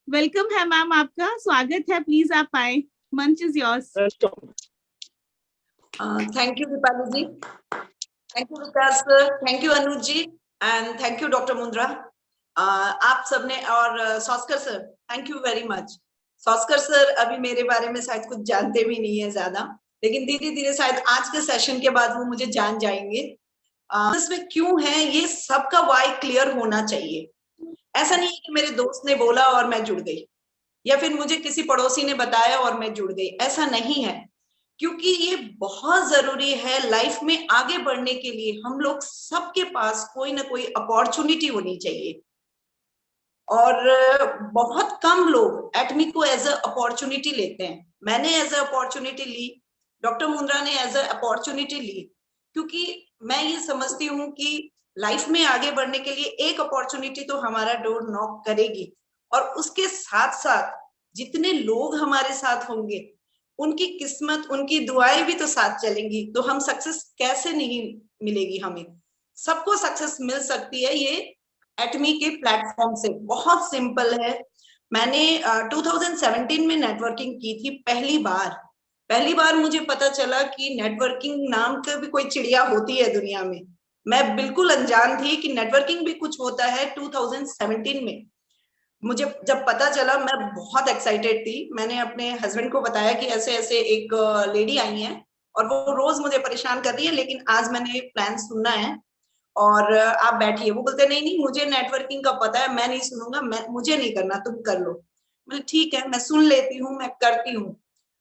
Welcome है ma'am, आपका स्वागत है। प्लीज आप आए, मंच is yours. Thank you Dipali ji, thank you Vikas sir, thank you Anuj ji and thank you doctor Mundra. आप सबने और Soskar sir, thank you very much. Soskar sir अभी मेरे बारे में शायद कुछ जानते भी नहीं है ज्यादा, लेकिन धीरे धीरे शायद आज के सेशन के बाद वो मुझे जान जाएंगे। इसमें क्यों है ये सबका वाई क्लियर होना चाहिए। ऐसा नहीं है कि मेरे दोस्त ने बोला और मैं जुड़ गई, या फिर मुझे किसी पड़ोसी ने बताया और मैं जुड़ गई, ऐसा नहीं है। क्योंकि ये बहुत जरूरी है लाइफ में आगे बढ़ने के लिए। हम लोग सबके पास कोई ना कोई अपॉर्चुनिटी होनी चाहिए, और बहुत कम लोग एटमी को एज अ अपॉर्चुनिटी लेते हैं। मैंने एज अ अपॉर्चुनिटी ली, डॉक्टर मुंद्रा ने एज अ अपॉर्चुनिटी ली, क्योंकि मैं ये समझती हूँ कि लाइफ में आगे बढ़ने के लिए एक अपॉर्चुनिटी तो हमारा डोर नॉक करेगी, और उसके साथ साथ जितने लोग हमारे साथ होंगे उनकी किस्मत, उनकी दुआएं भी तो साथ चलेंगी, तो हम सक्सेस कैसे नहीं मिलेगी। हमें सबको सक्सेस मिल सकती है, ये एटमी के प्लेटफॉर्म से। बहुत सिंपल है। मैंने 2017 में नेटवर्किंग की थी पहली बार मुझे पता चला कि नेटवर्किंग नाम का भी कोई चिड़िया होती है दुनिया में। मैं बिल्कुल अनजान थी कि नेटवर्किंग भी कुछ होता है। 2017 में मुझे जब पता चला मैं बहुत एक्साइटेड थी। मैंने अपने हस्बैंड को बताया कि ऐसे ऐसे एक लेडी आई है और वो रोज मुझे परेशान कर रही है, लेकिन आज मैंने प्लान सुनना है और आप बैठिए। वो बोलते नहीं नहीं, मुझे नेटवर्किंग का पता है, मैं नहीं सुनूंगा, मुझे नहीं करना, तुम कर लो। मैं ठीक है, मैं सुन लेती हूँ, मैं करती हूँ।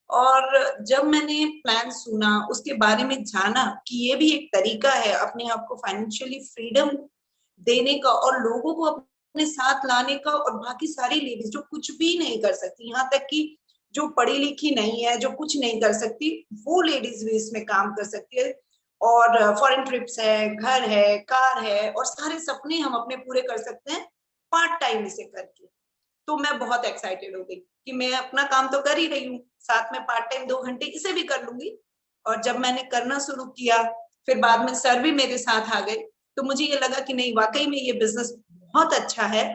और जब मैंने प्लान सुना, उसके बारे में जाना कि ये भी एक तरीका है अपने आप को फाइनेंशियली फ्रीडम देने का और लोगों को अपने साथ लाने का, और बाकी सारी लेडीज जो कुछ भी नहीं कर सकती, यहाँ तक कि जो पढ़ी लिखी नहीं है, जो कुछ नहीं कर सकती, वो लेडीज भी इसमें काम कर सकती है। और फॉरेन ट्रिप्स है, घर है, कार है, और सारे सपने हम अपने पूरे कर सकते हैं पार्ट टाइम इसे करके। तो मैं बहुत एक्साइटेड हो गई कि मैं अपना काम तो कर ही रही हूँ, साथ में पार्ट टाइम 2 घंटे इसे भी कर लूंगी। और जब मैंने करना शुरू किया, फिर बाद में सर भी मेरे साथ आ गए, तो मुझे ये लगा कि नहीं, वाकई में ये बिजनेस बहुत अच्छा है।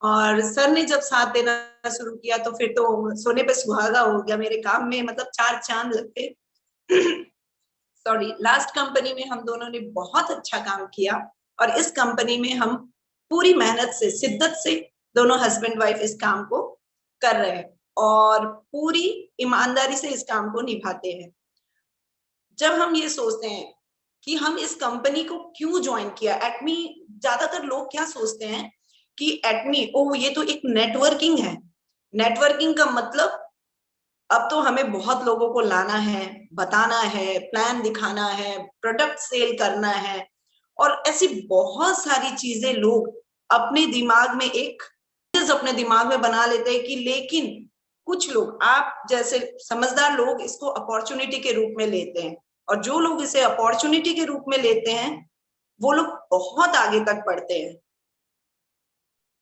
और सर ने जब साथ देना शुरू किया तो फिर तो सोने पे सुहागा हो गया मेरे काम में, मतलब 4 चांद लगते। सॉरी, लास्ट कंपनी में हम दोनों ने बहुत अच्छा काम किया, और इस कंपनी में हम पूरी मेहनत से, शिद्दत से दोनों हस्बैंड वाइफ इस काम को कर रहे हैं और पूरी ईमानदारी से इस काम को निभाते हैं। जब हम ये सोचते हैं कि हम इस कंपनी को क्यों ज्वाइन किया, एटमी, ज्यादातर लोग क्या सोचते हैं कि एटमी, ओह ये तो एक नेटवर्किंग है। नेटवर्किंग का मतलब अब तो हमें बहुत लोगों को लाना है, बताना है, प्लान दिखाना है, प्रोडक्ट सेल करना है, और ऐसी बहुत सारी चीजें लोग अपने दिमाग में अपने दिमाग में बना लेते हैं कि, लेकिन कुछ लोग, आप जैसे समझदार लोग, इसको अपॉर्चुनिटी के रूप में लेते हैं, और जो लोग इसे अपॉर्चुनिटी के रूप में लेते हैं वो लोग बहुत आगे तक बढ़ते हैं।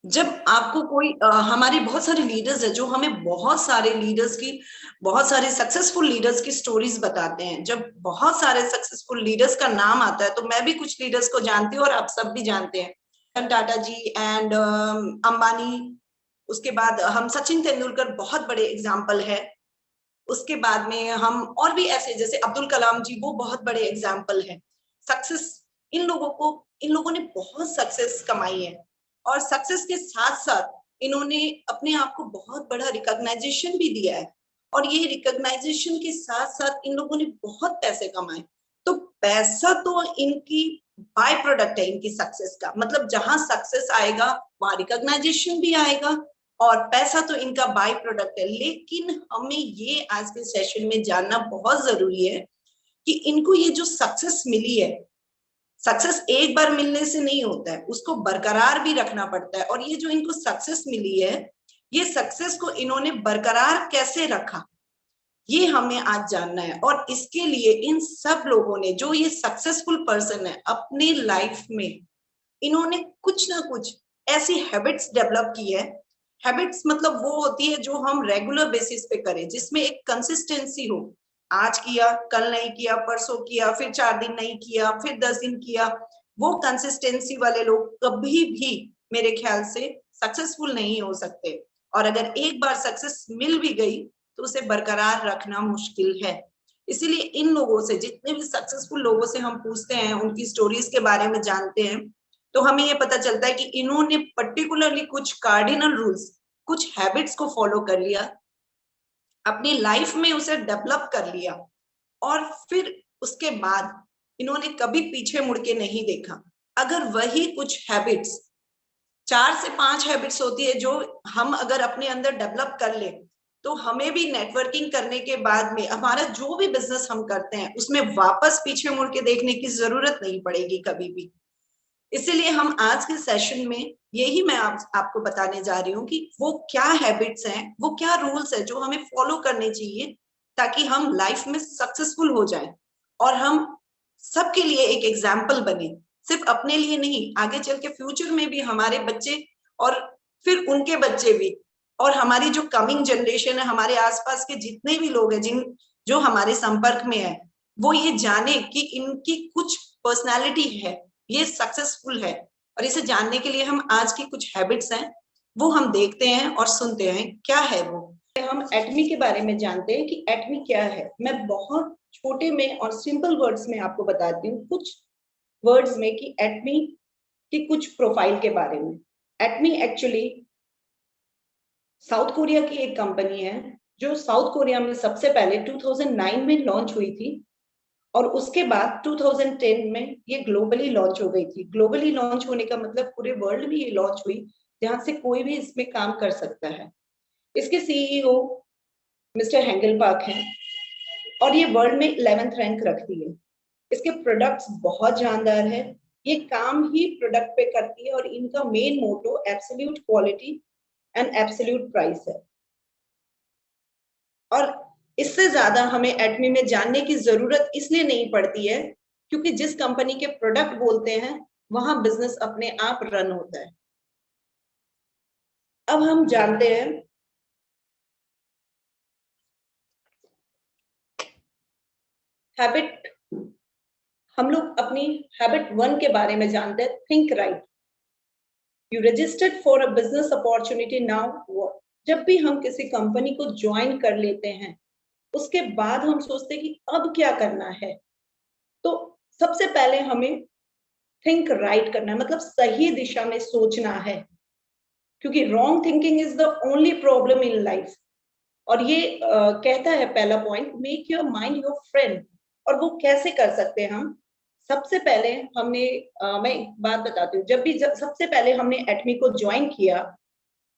जब आपको कोई हमारी बहुत सारे लीडर्स है जो हमें बहुत सारे लीडर्स की, बहुत सारे सक्सेसफुल लीडर्स की स्टोरीज बताते हैं। जब बहुत सारे सक्सेसफुल लीडर्स का नाम आता है, तो मैं भी कुछ लीडर्स को जानती हूँ और आप सब भी जानते हैं, टाटा जी एंड अंबानी। उसके बाद हम सचिन तेंदुलकर बहुत बड़े एग्जाम्पल है। उसके बाद में हम और भी ऐसे, जैसे अब्दुल कलाम जी, वो बहुत बड़े एग्जाम्पल है। सक्सेस, इन लोगों ने बहुत सक्सेस कमाई है, और सक्सेस के साथ साथ इन्होंने अपने आप को बहुत बड़ा रिकॉग्नाइजेशन भी दिया है, और ये रिकॉग्नाइजेशन के साथ साथ इन लोगों ने बहुत पैसे कमाए। तो पैसा तो इनकी बाय प्रोडक्ट है, इनकी सक्सेस का मतलब, जहां सक्सेस आएगा वहां रिकॉग्नाइजेशन भी आएगा, और पैसा तो इनका बाय प्रोडक्ट है। लेकिन हमें ये आज के सेशन में जानना बहुत जरूरी है कि इनको ये जो सक्सेस मिली है, सक्सेस एक बार मिलने से नहीं होता है, उसको बरकरार भी रखना पड़ता है। और ये जो इनको सक्सेस मिली है, ये सक्सेस को इन्होंने बरकरार कैसे रखा, ये हमें आज जानना है। और इसके लिए इन सब लोगों ने, जो ये सक्सेसफुल पर्सन है, अपनी लाइफ में इन्होंने कुछ ना कुछ ऐसी हैबिट्स डेवलप की है। हैबिट्स मतलब वो होती है जो हम रेगुलर बेसिस पे करें, जिसमें एक कंसिस्टेंसी हो। आज किया, कल नहीं किया, परसों किया, फिर 4 दिन नहीं किया, फिर 10 दिन किया। वो कंसिस्टेंसी वाले लोग कभी भी मेरे ख्याल से सक्सेसफुल नहीं हो सकते। और अगर एक बार सक्सेस मिल भी गई तो उसे बरकरार रखना मुश्किल है। इसीलिए इन लोगों से, जितने भी सक्सेसफुल लोगों से हम पूछते हैं, उनकी स्टोरीज के बारे में जानते हैं, तो हमें ये पता चलता है कि इन्होंने पर्टिकुलरली कुछ कार्डिनल रूल्स, कुछ हैबिट्स को फॉलो कर लिया, अपनी लाइफ में उसे डेवलप कर लिया, और फिर उसके बाद इन्होंने कभी पीछे मुड़ के नहीं देखा। अगर वही कुछ हैबिट्स, 4 से 5 हैबिट्स होती है जो हम अगर अपने अंदर डेवलप कर ले, तो हमें भी नेटवर्किंग करने के बाद में हमारा जो भी बिजनेस हम करते हैं उसमें वापस पीछे मुड़ के देखने की जरूरत नहीं पड़ेगी कभी भी। इसीलिए हम आज के सेशन में यही मैं आपको बताने जा रही हूँ कि वो क्या हैबिट्स हैं, वो क्या रूल्स है जो हमें फॉलो करने चाहिए ताकि हम लाइफ में सक्सेसफुल हो जाएं और हम सबके लिए एक एग्जाम्पल बने, सिर्फ अपने लिए नहीं, आगे चल के फ्यूचर में भी हमारे बच्चे और फिर उनके बच्चे भी, और हमारी जो कमिंग जनरेशन है, हमारे आसपास के जितने भी लोग हैं जो हमारे संपर्क में है, वो ये जाने कि इनकी कुछ पर्सनालिटी है, ये सक्सेसफुल है। और इसे जानने के लिए हम आज की कुछ हैबिट्स हैं वो हम देखते हैं और सुनते हैं क्या है वो। हम एटमी के बारे में जानते हैं कि एटमी क्या है। मैं बहुत छोटे में और सिंपल वर्ड्स में आपको बताती हूँ, कुछ वर्ड्स में, कि एटमी की कुछ प्रोफाइल के बारे में। एटमी एक्चुअली साउथ कोरिया की एक कंपनी है जो साउथ कोरिया में सबसे पहले 2009 में लॉन्च हुई थी, और उसके बाद 2010 में ये ग्लोबली लॉन्च हो गई थी। ग्लोबली लॉन्च होने का मतलब पूरे वर्ल्ड में ये लॉन्च हुई, जहां से कोई भी इसमें काम कर सकता है। इसके सीईओ मिस्टर हेंगल पार्क हैं और ये वर्ल्ड में 11th रैंक रखती है। इसके प्रोडक्ट्स बहुत जानदार है, ये काम ही प्रोडक्ट पे करती है, और इनका main motto absolute quality and absolute price है। और इससे ज्यादा हमें एटमी में जानने की जरूरत इसलिए नहीं पड़ती है क्योंकि जिस कंपनी के प्रोडक्ट बोलते हैं वहां बिजनेस अपने आप रन होता है। अब हम जानते हैं हैबिट, हम लोग अपनी हैबिट 1 के बारे में जानते हैं, think right. You registered for a business opportunity now. जब भी हम किसी कंपनी को ज्वाइन कर लेते हैं उसके बाद हम सोचते हैं कि अब क्या करना है, तो सबसे पहले हमें थिंक राइट करना है, मतलब सही दिशा में सोचना है, क्योंकि wrong thinking is the only problem in life. और ये कहता है पहला point, make your mind your friend. और वो कैसे कर सकते हैं हम? सबसे पहले हमने मैं एक बात बताती हूँ, सबसे पहले हमने एटमी को ज्वाइन किया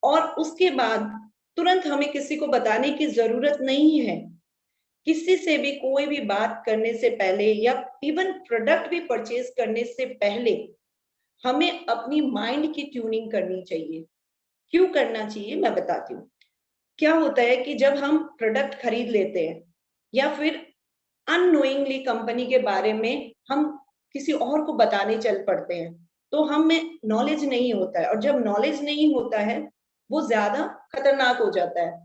और उसके बाद तुरंत हमें किसी को बताने की जरूरत नहीं है। किसी से भी कोई भी बात करने से पहले या इवन प्रोडक्ट भी परचेज करने से पहले हमें अपनी माइंड की ट्यूनिंग करनी चाहिए। क्यों करना चाहिए मैं बताती हूँ। क्या होता है कि जब हम प्रोडक्ट खरीद लेते हैं या फिर अननोइंगली कंपनी के बारे में हम किसी और को बताने चल पड़ते हैं, तो हमें नॉलेज नहीं होता है, और जब नॉलेज नहीं होता है वो ज्यादा खतरनाक हो जाता है।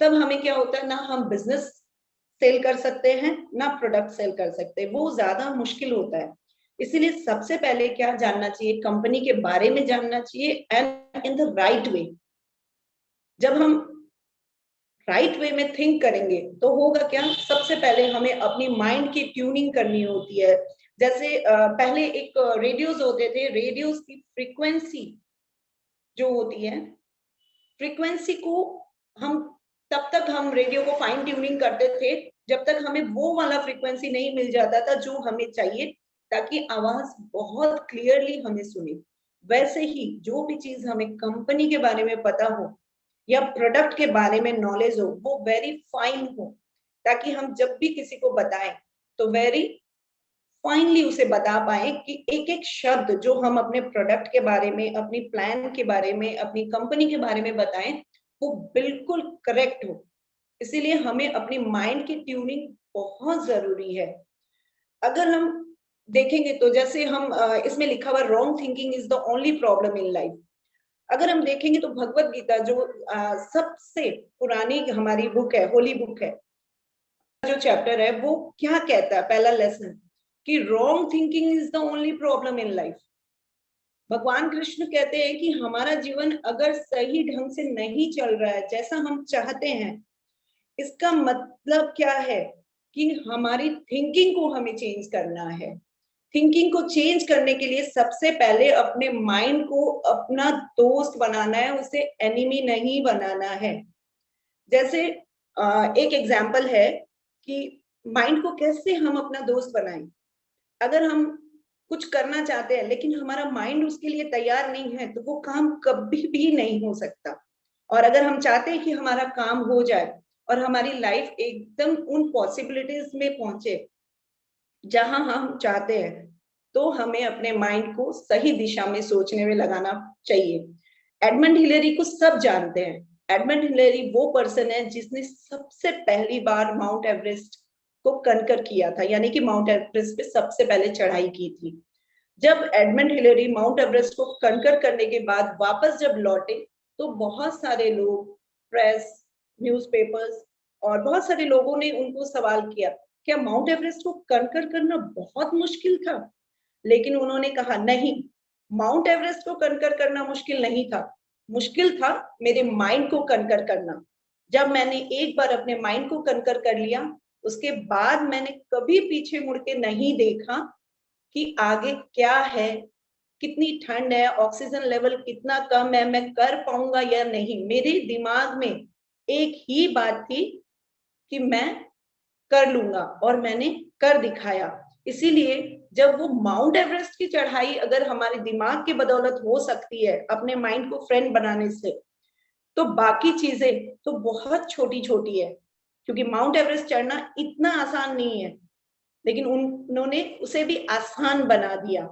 तब हमें क्या होता है, ना हम बिजनेस सेल कर सकते हैं ना प्रोडक्ट सेल कर सकते हैं, वो ज्यादा मुश्किल होता है। इसीलिए सबसे पहले क्या जानना चाहिए, कंपनी के बारे में जानना चाहिए, and in the right way. जब हम राइट वे में थिंक करेंगे तो होगा क्या, सबसे पहले हमें अपनी माइंड की ट्यूनिंग करनी होती है। जैसे पहले एक रेडियोस होते थे, रेडियोस की फ्रीक्वेंसी जो होती है, फ्रीक्वेंसी को हम तब तक हम रेडियो को फाइन ट्यूनिंग करते थे जब तक हमें वो वाला फ्रीक्वेंसी नहीं मिल जाता था जो हमें चाहिए, ताकि आवाज बहुत क्लियरली हमें सुने। वैसे ही जो भी चीज हमें कंपनी के बारे में पता हो या प्रोडक्ट के बारे में नॉलेज हो, वो वेरी फाइन हो, ताकि हम जब भी किसी को बताएं तो वेरी फाइनली उसे बता पाए कि एक एक शब्द जो हम अपने प्रोडक्ट के बारे में, अपनी प्लान के बारे में, अपनी कंपनी के बारे में बताएं वो बिल्कुल करेक्ट हो। इसीलिए हमें अपनी माइंड की ट्यूनिंग बहुत जरूरी है। अगर हम देखेंगे तो जैसे हम इसमें लिखा हुआ wrong thinking is the only problem in life. अगर हम देखेंगे तो भगवत गीता जो सबसे पुरानी हमारी बुक है, होली बुक है, जो चैप्टर है वो क्या कहता है, पहला लेसन, कि wrong thinking is the only problem in life. भगवान कृष्ण कहते हैं कि हमारा जीवन अगर सही ढंग से नहीं चल रहा है जैसा हम चाहते हैं, इसका मतलब क्या है कि हमारी थिंकिंग को हमें चेंज करना है। थिंकिंग को चेंज करने के लिए सबसे पहले अपने माइंड को अपना दोस्त बनाना है, उसे एनिमी नहीं बनाना है। जैसे एक एग्जाम्पल है कि माइंड को कैसे हम अपना दोस्त बनाएं। अगर हम कुछ करना चाहते हैं लेकिन हमारा माइंड उसके लिए तैयार नहीं है तो वो काम कभी भी नहीं हो सकता। और अगर हम चाहते हैं कि हमारा काम हो जाए और हमारी लाइफ एकदम उन पॉसिबिलिटीज में पहुंचे जहां हम चाहते हैं, तो हमें अपने माइंड को सही दिशा में सोचने में लगाना चाहिए। एडमंड हिलेरी को सब जानते हैं। एडमंड हिलेरी वो पर्सन है जिसने सबसे पहली बार माउंट एवरेस्ट को कनकर किया था, यानी कि माउंट एवरेस्ट पे सबसे पहले चढ़ाई की थी। जब एडमंड हिलेरी माउंट एवरेस्ट को कनकर करने के बाद वापस जब लौटे तो बहुत सारे लोग, प्रेस, न्यूज़पेपर्स और बहुत सारे लोगों ने उनको सवाल किया, क्या माउंट एवरेस्ट को कनकर करना बहुत मुश्किल था? लेकिन उन्होंने कहा नहीं, माउंट एवरेस्ट को कनकर करना मुश्किल नहीं था, मुश्किल था मेरे माइंड को कनकर करना। जब मैंने एक बार अपने माइंड को कनकर कर लिया, उसके बाद मैंने कभी पीछे मुड़ के नहीं देखा कि आगे क्या है, कितनी ठंड है, ऑक्सीजन लेवल कितना कम है, मैं कर पाऊंगा या नहीं। मेरे दिमाग में एक ही बात थी कि मैं कर लूंगा और मैंने कर दिखाया। इसीलिए जब वो माउंट एवरेस्ट की चढ़ाई अगर हमारे दिमाग की बदौलत हो सकती है अपने माइंड को फ्रेंड बनाने से, तो बाकी चीजें तो बहुत छोटी छोटी है। क्योंकि माउंट एवरेस्ट चढ़ना इतना आसान नहीं है, लेकिन उन्होंने उसे भी आसान बना दिया।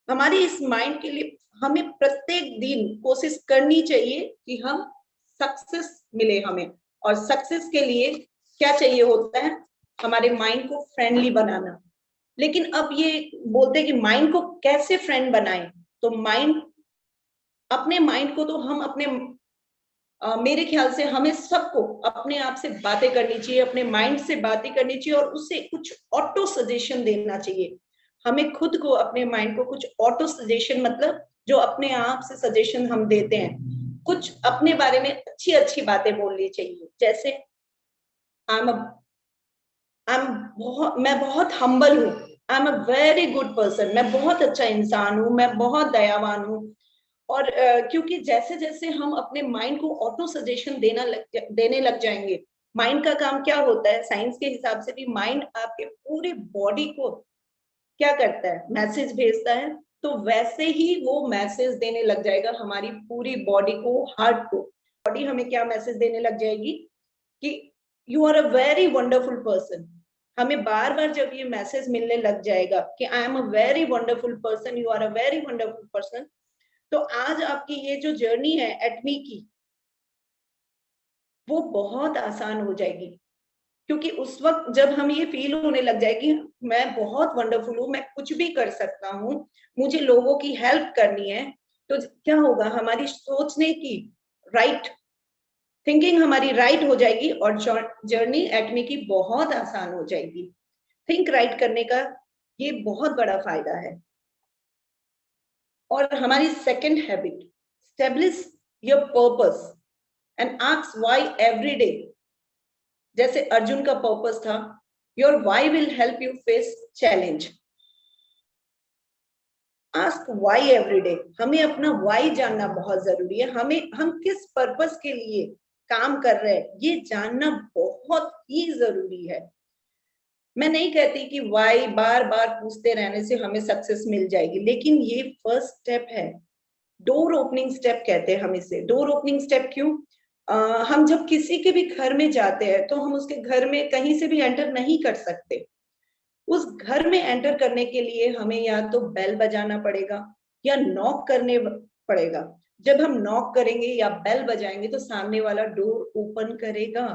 हमारी इस माइंड के लिए हमें प्रत्येक दिन कोशिश करनी चाहिए कि हम सक्सेस मिले हमें। और सक्सेस के लिए क्या चाहिए होता है? हमारे माइंड को फ्रेंडली बनाना। लेकिन अब ये बोलते हैं कि माइंड को कैसे फ्रेंड बनाएं, तो माइंड, अपने माइंड को तो हम अपने मेरे ख्याल से हमें सबको अपने आप से बातें करनी चाहिए, अपने माइंड से बातें करनी चाहिए और उसे कुछ ऑटो सजेशन देना चाहिए। हमें खुद को, अपने माइंड को कुछ ऑटो सजेशन, मतलब जो अपने आप से सजेशन हम देते हैं, कुछ अपने बारे में अच्छी अच्छी बातें बोलनी चाहिए। जैसे मैं बहुत हम्बल हूँ, आई am a very good person, मैं बहुत अच्छा इंसान हूँ, मैं बहुत दयावान हूँ। और क्योंकि जैसे जैसे हम अपने माइंड को ऑटो सजेशन देने लग जाएंगे, माइंड का काम क्या होता है, साइंस के हिसाब से भी माइंड आपके पूरी बॉडी को क्या करता है, मैसेज भेजता है। तो वैसे ही वो मैसेज देने लग जाएगा हमारी पूरी बॉडी को, हार्ट को। बॉडी हमें क्या मैसेज देने लग जाएगी कि you are a very wonderful person. हमें बार बार जब ये मैसेज मिलने लग जाएगा कि I am a very wonderful person, you are a very wonderful person, तो आज आपकी ये जो जर्नी है एटमी की, वो बहुत आसान हो जाएगी। क्योंकि उस वक्त जब हम ये फील होने लग जाएगी मैं बहुत वंडरफुल हूँ, मैं कुछ भी कर सकता हूँ, मुझे लोगों की हेल्प करनी है, तो क्या होगा, हमारी सोचने की राइट थिंकिंग हमारी राइट हो जाएगी और जर्नी एटमी की बहुत आसान हो जाएगी। थिंक राइट करने का ये बहुत बड़ा फायदा है। और हमारी second habit, establish your purpose and ask why every day. जैसे अर्जुन का पर्पस था, your why will help you face challenge. Ask why every day. हमें अपना व्हाई जानना बहुत जरूरी है। हम किस पर्पस के लिए काम कर रहे हैं ये जानना बहुत ही जरूरी है। मैं नहीं कहती कि व्हाई बार बार पूछते रहने से हमें सक्सेस मिल जाएगी, लेकिन ये फर्स्ट स्टेप है, डोर ओपनिंग स्टेप कहते हैं हम इसे। डोर ओपनिंग स्टेप क्यों? हम जब किसी के भी घर में जाते हैं तो हम उसके घर में कहीं से भी एंटर नहीं कर सकते। उस घर में एंटर करने के लिए हमें या तो बेल बजाना पड़ेगा या नॉक करने पड़ेगा। जब हम नॉक करेंगे या बेल बजाएंगे तो सामने वाला डोर ओपन करेगा।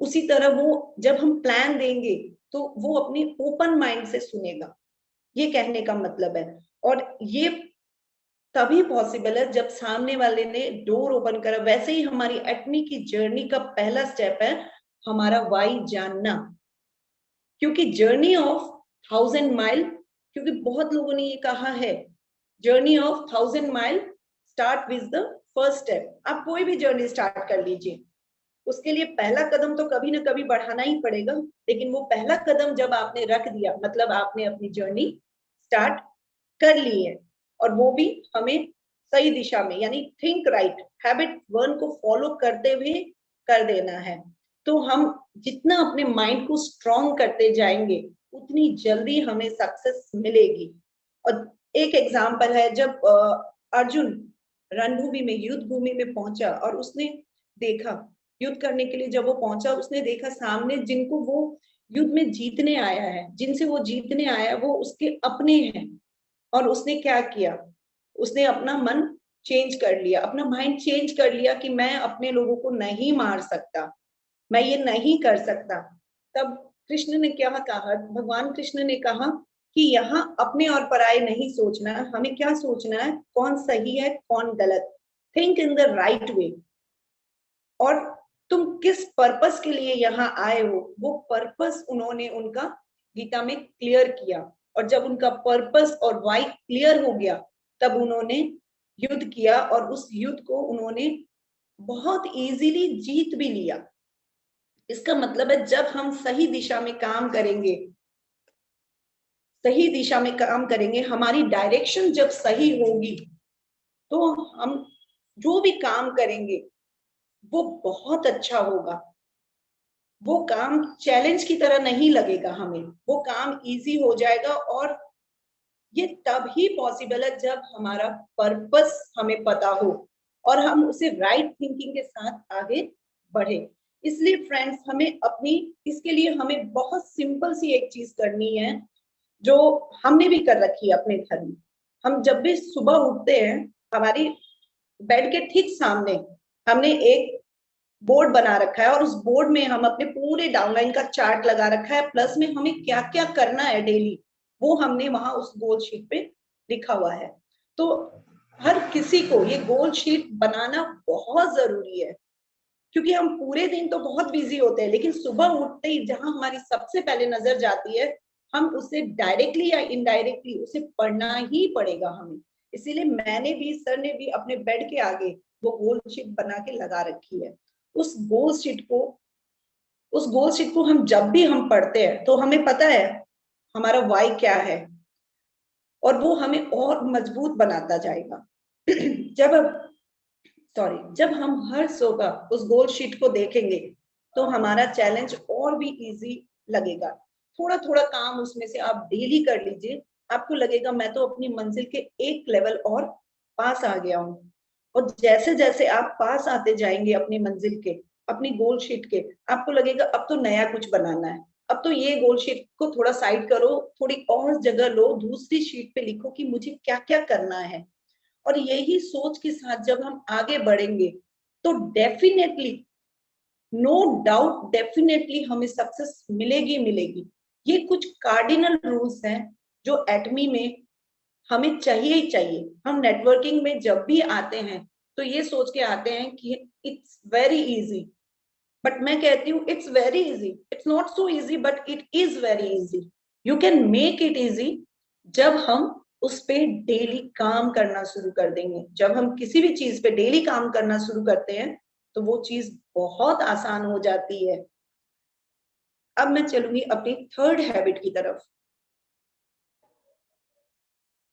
उसी तरह वो जब हम प्लान देंगे तो वो अपनी ओपन माइंड से सुनेगा, ये कहने का मतलब है। और ये तभी पॉसिबल है जब सामने वाले ने डोर ओपन करा। वैसे ही हमारी एटमी की जर्नी का पहला स्टेप है हमारा वाई जानना। क्योंकि जर्नी ऑफ 1000 माइल, क्योंकि बहुत लोगों ने ये कहा है journey of 1000 mile start with the first step. आप कोई भी जर्नी स्टार्ट कर लीजिए, उसके लिए पहला कदम तो कभी ना कभी बढ़ाना ही पड़ेगा, लेकिन वो पहला कदम जब आपने रख दिया मतलब आपने अपनी जर्नी स्टार्ट कर ली है, और वो भी हमें सही दिशा में, यानी थिंक राइट हैबिट 1 को फॉलो करते हुए कर देना है। तो हम जितना अपने माइंड को स्ट्रॉन्ग करते जाएंगे उतनी जल्दी हमें सक्सेस मिलेगी। और एक एग्जाम्पल है, जब अर्जुन रणभूमि में, युद्ध भूमि में पहुंचा और उसने देखा, युद्ध करने के लिए जब वो पहुंचा, उसने देखा सामने जिनको वो युद्ध में जीतने आया है, जिनसे वो जीतने आया वो उसके अपने हैं। और उसने क्या किया, उसने अपना मन चेंज कर लिया, अपना माइंड चेंज कर लिया कि मैं अपने लोगों को नहीं मार सकता, मैं ये नहीं कर सकता। तब कृष्ण ने क्या कहा, भगवान कृष्ण ने कहा कि यहाँ अपने और पराये नहीं सोचना, हमें क्या सोचना है, कौन सही है कौन गलत, think in the right way. और तुम किस पर्पस के लिए यहाँ आए हो, वो पर्पस उन्होंने उनका गीता में क्लियर किया। और जब उनका पर्पस और वाई क्लियर हो गया तब उन्होंने युद्ध किया, और उस युद्ध को उन्होंने बहुत इजीली जीत भी लिया। इसका मतलब है जब हम सही दिशा में काम करेंगे, सही दिशा में काम करेंगे, हमारी डायरेक्शन जब सही होगी तो हम जो भी काम करेंगे वो बहुत अच्छा होगा। वो काम चैलेंज की तरह नहीं लगेगा हमें, वो काम इजी हो जाएगा। और ये तब ही पॉसिबल है जब हमारा पर्पस हमें पता हो और हम उसे राइट थिंकिंग के साथ आगे बढ़े। इसलिए फ्रेंड्स, हमें अपनी, इसके लिए हमें बहुत सिंपल सी एक चीज करनी है जो हमने भी कर रखी है अपने घर में। हम जब भी सुबह उठते हैं, हमारी बेड के ठीक सामने हमने एक बोर्ड बना रखा है, और उस बोर्ड में हम अपने पूरे डाउनलाइन का चार्ट लगा रखा है, प्लस में हमें क्या क्या करना है डेली वो हमने वहां उस गोल शीट पे लिखा हुआ है। तो हर किसी को ये गोल शीट बनाना बहुत जरूरी है, क्योंकि हम पूरे दिन तो बहुत बिजी होते हैं, लेकिन सुबह उठते ही जहां हमारी सबसे पहले नजर जाती है, हम उसे डायरेक्टली या इनडायरेक्टली उसे पढ़ना ही पड़ेगा हमें। इसीलिए मैंने भी, सर ने भी अपने बेड के आगे वो गोल शीट बना के लगा रखी है। उस गोल शीट को उस गोल शीट को हम जब भी हम पढ़ते हैं तो हमें पता है हमारा वाई क्या है, और वो हमें और मजबूत बनाता जाएगा। जब हम हर सुबह उस गोल शीट को देखेंगे तो हमारा चैलेंज और भी इजी लगेगा। थोड़ा थोड़ा काम उसमें से आप डेली कर लीजिए, आपको लगेगा मैं तो अपनी मंजिल के एक लेवल और पास आ गया हूँ। और जैसे जैसे आप पास आते जाएंगे अपनी मंजिल के, अपनी गोल शीट के, आपको लगेगा अब तो नया कुछ बनाना है, अब तो ये गोल शीट को थोड़ा साइड करो, थोड़ी और जगह लो, दूसरी शीट पे लिखो कि मुझे क्या क्या करना है। और यही सोच के साथ जब हम आगे बढ़ेंगे तो डेफिनेटली, नो डाउट, डेफिनेटली हमें सक्सेस मिलेगी मिलेगी। ये कुछ कार्डिनल रूल्स हैं जो एटमी में हमें चाहिए ही चाहिए। हम नेटवर्किंग में जब भी आते हैं तो ये सोच के आते हैं कि इट्स वेरी इजी, बट मैं कहती हूँ it's very easy, it's not so easy but it is very easy. You can make it easy जब हम उस पे डेली काम करना शुरू कर देंगे। जब हम किसी भी चीज पे डेली काम करना शुरू करते हैं तो वो चीज बहुत आसान हो जाती है। अब मैं चलूंगी अपनी थर्ड हैबिट की तरफ।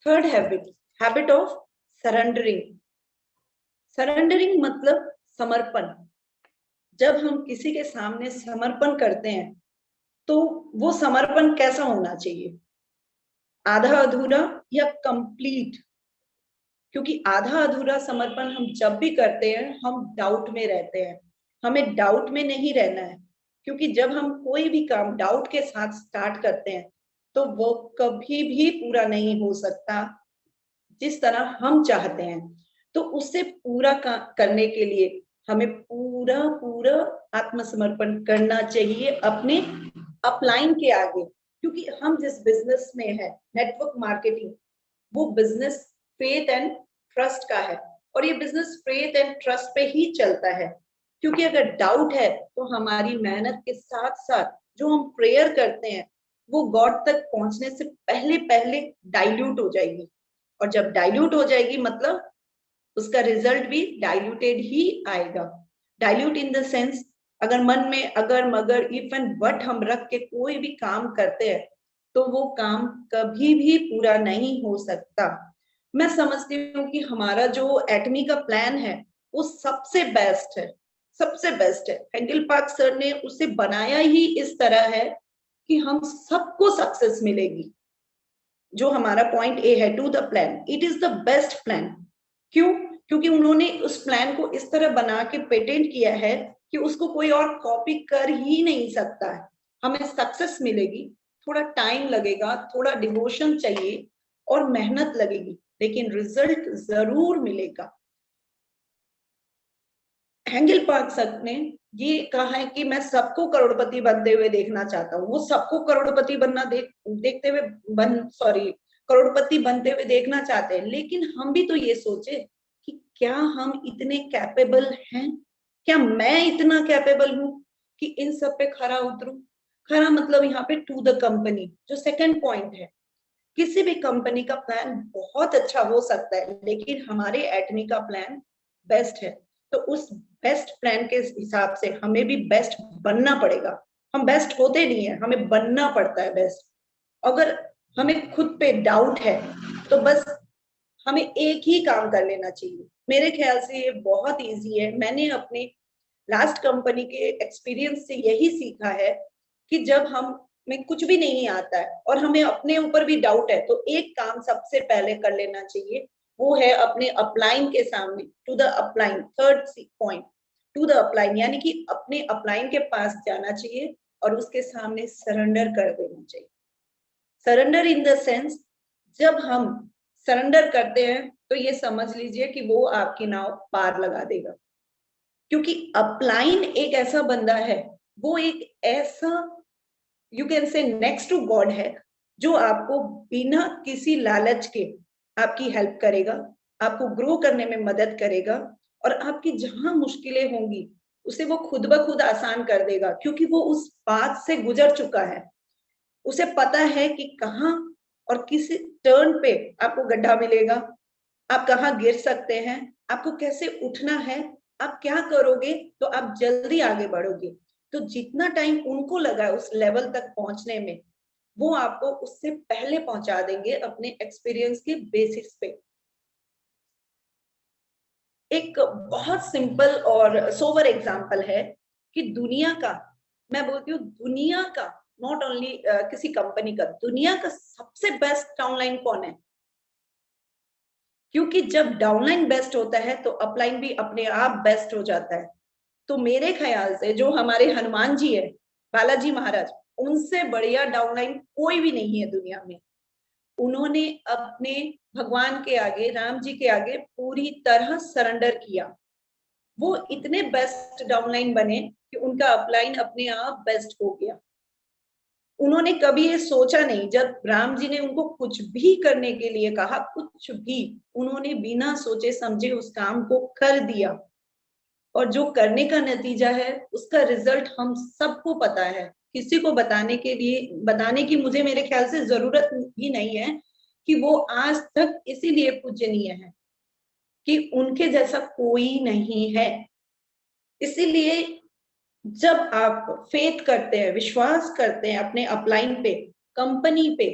Third habit, habit of surrendering. Surrendering मतलब समर्पण। जब हम किसी के सामने समर्पण करते हैं तो वो समर्पण कैसा होना चाहिए, आधा अधूरा या कंप्लीट। क्योंकि आधा अधूरा समर्पण हम जब भी करते हैं हम डाउट में रहते हैं, हमें डाउट में नहीं रहना है। क्योंकि जब हम कोई भी काम डाउट के साथ स्टार्ट करते हैं तो वो कभी भी पूरा नहीं हो सकता जिस तरह हम चाहते हैं। तो उससे पूरा करने के लिए हमें पूरा पूरा आत्मसमर्पण करना चाहिए अपने अपलाइन के आगे। क्योंकि हम जिस बिजनेस में है, नेटवर्क मार्केटिंग, वो बिजनेस फेथ एंड ट्रस्ट का है, और ये बिजनेस फेथ एंड ट्रस्ट पे ही चलता है। क्योंकि अगर डाउट है तो हमारी मेहनत के साथ साथ जो हम प्रेयर करते हैं वो गॉड तक पहुंचने से पहले पहले डाइल्यूट हो जाएगी। और जब डाइल्यूट हो जाएगी मतलब उसका रिजल्ट भी डाइल्यूटेड ही आएगा। डाइल्यूट इन द सेंस, अगर मन में अगर मगर इफ एंड बट हम रख के कोई भी काम करते हैं तो वो काम कभी भी पूरा नहीं हो सकता। मैं समझती हूँ कि हमारा जो एटमी का प्लान है वो सबसे बेस्ट है, सबसे बेस्ट है। हेंगल पार्क सर ने उसे बनाया ही इस तरह है कि हम सबको सक्सेस मिलेगी। जो हमारा पॉइंट ए है, to the plan, it is the best plan. क्यों? क्योंकि उन्होंने उस प्लान को इस तरह बना के पेटेंट किया है कि उसको कोई और कॉपी कर ही नहीं सकता है। हमें सक्सेस मिलेगी, थोड़ा टाइम लगेगा, थोड़ा डिवोशन चाहिए और मेहनत लगेगी, लेकिन रिजल्ट जरूर मिलेगा। हेंगल पार्क सर ने ये कहा है कि मैं सबको करोड़पति बनते हुए देखना चाहता हूँ। वो सबको करोड़पति बनना देखते हुए करोड़पति बनते हुए देखना चाहते हैं, लेकिन हम भी तो ये सोचे कि क्या हम इतने कैपेबल हैं? क्या मैं इतना कैपेबल हूं कि इन सब पे खरा उतरूं? खरा मतलब यहाँ पे टू द कंपनी, जो सेकंड पॉइंट है। किसी भी कंपनी का प्लान बहुत अच्छा हो सकता है, लेकिन हमारे एटमी का प्लान बेस्ट है। तो उस बेस्ट प्लान के हिसाब से हमें भी बेस्ट बनना पड़ेगा। हम बेस्ट होते नहीं है, हमें बनना पड़ता है बेस्ट। अगर हमें खुद पे डाउट है तो बस हमें एक ही काम कर लेना चाहिए। मेरे ख्याल से ये बहुत इजी है। मैंने अपने लास्ट कंपनी के एक्सपीरियंस से यही सीखा है कि जब हम में कुछ भी नहीं आता है और हमें अपने ऊपर भी डाउट है तो एक काम सबसे पहले कर लेना चाहिए, वो है अपने अपलाइन के सामने, to the upline, third point, to the upline, यानी कि अपने अपलाइन के पास जाना चाहिए और उसके सामने सरेंडर कर देना चाहिए। सरेंडर इन द सेंस, जब हम सरेंडर करते हैं तो ये समझ लीजिए कि वो आपकी नाव पार लगा देगा। क्योंकि अपलाइन एक ऐसा बंदा है, वो एक ऐसा you can say next to God है, जो आपको बिना किसी लालच के आपकी हेल्प करेगा, आपको ग्रो करने में मदद करेगा और आपकी जहां मुश्किलें होंगी उसे वो खुद ब खुद आसान कर देगा, क्योंकि वो उस बात से गुजर चुका है। उसे पता है कि कहाँ और किस टर्न पे आपको गड्ढा मिलेगा, आप कहाँ गिर सकते हैं, आपको कैसे उठना है, आप क्या करोगे तो आप जल्दी आगे बढ़ोगे। तो जितना टाइम उनको लगा उस लेवल तक पहुंचने में, वो आपको उससे पहले पहुंचा देंगे अपने एक्सपीरियंस के बेसिस पे। एक बहुत सिंपल और सोवर एग्जांपल है कि दुनिया का, मैं बोलती हूँ दुनिया का, नॉट ओनली किसी कंपनी का, दुनिया का सबसे बेस्ट डाउनलाइन कौन है? क्योंकि जब डाउनलाइन बेस्ट होता है तो अपलाइन भी अपने आप बेस्ट हो जाता है। तो मेरे ख्याल से जो हमारे हनुमान जी है, बालाजी महाराज, उनसे बढ़िया डाउनलाइन कोई भी नहीं है दुनिया में। उन्होंने अपने भगवान के आगे, राम जी के आगे पूरी तरह सरेंडर किया। वो इतने बेस्ट डाउनलाइन बने कि उनका अपलाइन अपने आप बेस्ट हो गया। उन्होंने कभी ये सोचा नहीं, जब राम जी ने उनको कुछ भी करने के लिए कहा, कुछ भी, उन्होंने बिना सोचे समझे उस काम को कर दिया। और जो करने का नतीजा है उसका रिजल्ट हम सबको पता है। किसी को बताने की मुझे मेरे ख्याल से जरूरत ही नहीं है कि वो आज तक इसीलिए पूजनीय है कि उनके जैसा कोई नहीं है। इसीलिए जब आप फेथ करते हैं, विश्वास करते हैं अपने अपलाइन पे, कंपनी पे,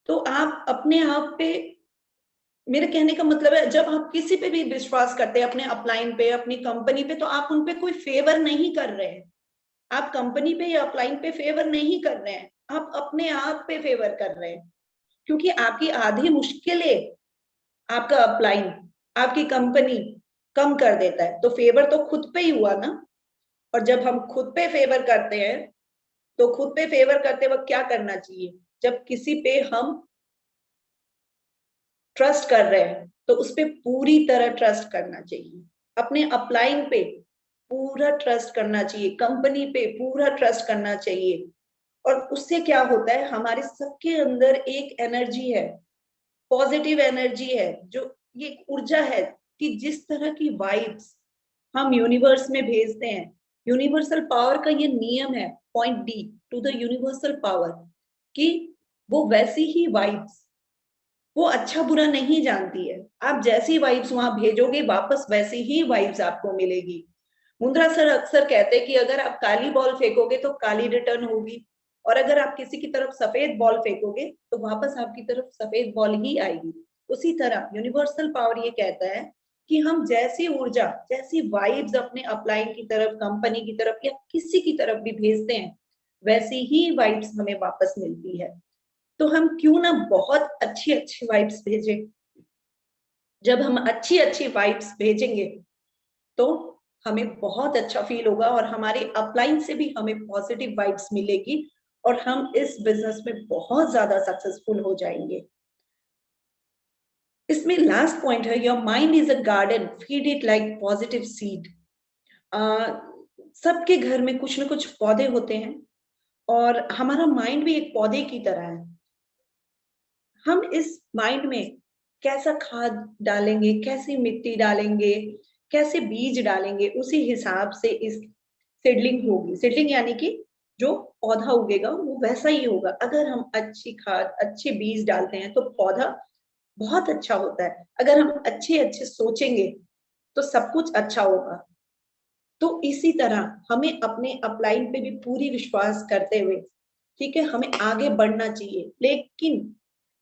तो आप अपने आप पे, मेरे कहने का मतलब है जब आप किसी पे भी विश्वास करते हैं, अपने अपलाइन पे, अपनी कंपनी पे, तो आप उन पे कोई फेवर नहीं कर रहे हैं। आप कंपनी पे या अपलाइन पे फेवर नहीं कर रहे हैं, आप अपने आप पे फेवर कर रहे हैं। क्योंकि आपकी आधी मुश्किलें आपका अपलाइन, आपकी कंपनी कम कर देता है। तो फेवर तो खुद पे ही हुआ ना। और जब हम खुद पे फेवर करते हैं तो खुद पे फेवर करते वक्त क्या करना चाहिए? जब किसी पे हम ट्रस्ट कर रहे हैं तो उस पर पूरी तरह ट्रस्ट करना चाहिए। अपने अपलाइन पे पूरा ट्रस्ट करना चाहिए, कंपनी पे पूरा ट्रस्ट करना चाहिए। और उससे क्या होता है, हमारे सबके अंदर एक एनर्जी है, पॉजिटिव एनर्जी है, जो ये ऊर्जा है कि जिस तरह की वाइब्स हम यूनिवर्स में भेजते हैं, यूनिवर्सल पावर का ये नियम है, point D, to the universal power, कि वो वैसी ही वाइब्स वो अच्छा बुरा नहीं जानती है। आप जैसी वाइब्स वहां भेजोगे वापस वैसी ही वाइब्स आपको मिलेगी। मुंद्रा सर अक्सर कहते हैं कि अगर आप काली बॉल फेंकोगे तो काली रिटर्न होगी, और अगर आप किसी की तरफ सफेद बॉल फेंकोगे तो वापस आपकी तरफ सफेद बॉल ही आएगी। उसी तरह यूनिवर्सल पावर ये कहता है कि हम जैसी ऊर्जा, जैसी वाइब्स अपने अपलाइन की तरफ, कंपनी की तरफ या किसी की तरफ भी भेजते हैं, वैसी ही वाइब्स हमें वापस मिलती है। तो हम क्यों ना बहुत अच्छी अच्छी वाइब्स भेजें। जब हम अच्छी अच्छी वाइब्स भेजेंगे तो हमें बहुत अच्छा फील होगा और हमारे अपलाइन से भी हमें पॉजिटिव वाइब्स मिलेगी और हम इस बिजनेस में बहुत ज्यादा सक्सेसफुल हो जाएंगे। इसमें लास्ट पॉइंट है, your mind is a garden, feed it like positive seed. सबके घर में कुछ ना कुछ पौधे होते हैं और हमारा माइंड भी एक पौधे की तरह है। हम इस माइंड में कैसा खाद डालेंगे, कैसी मिट्टी डालेंगे, कैसे बीज डालेंगे, उसी हिसाब से इस सीडलिंग होगी। सीडलिंग यानी कि जो पौधा उगेगा वो वैसा ही होगा। अगर हम अच्छी खाद, अच्छे बीज डालते हैं तो पौधा बहुत अच्छा होता है। अगर हम अच्छे अच्छे सोचेंगे तो सब कुछ अच्छा होगा। तो इसी तरह हमें अपने अपलाइन पे भी पूरी विश्वास करते हुए, ठीक है, हमें आगे बढ़ना चाहिए। लेकिन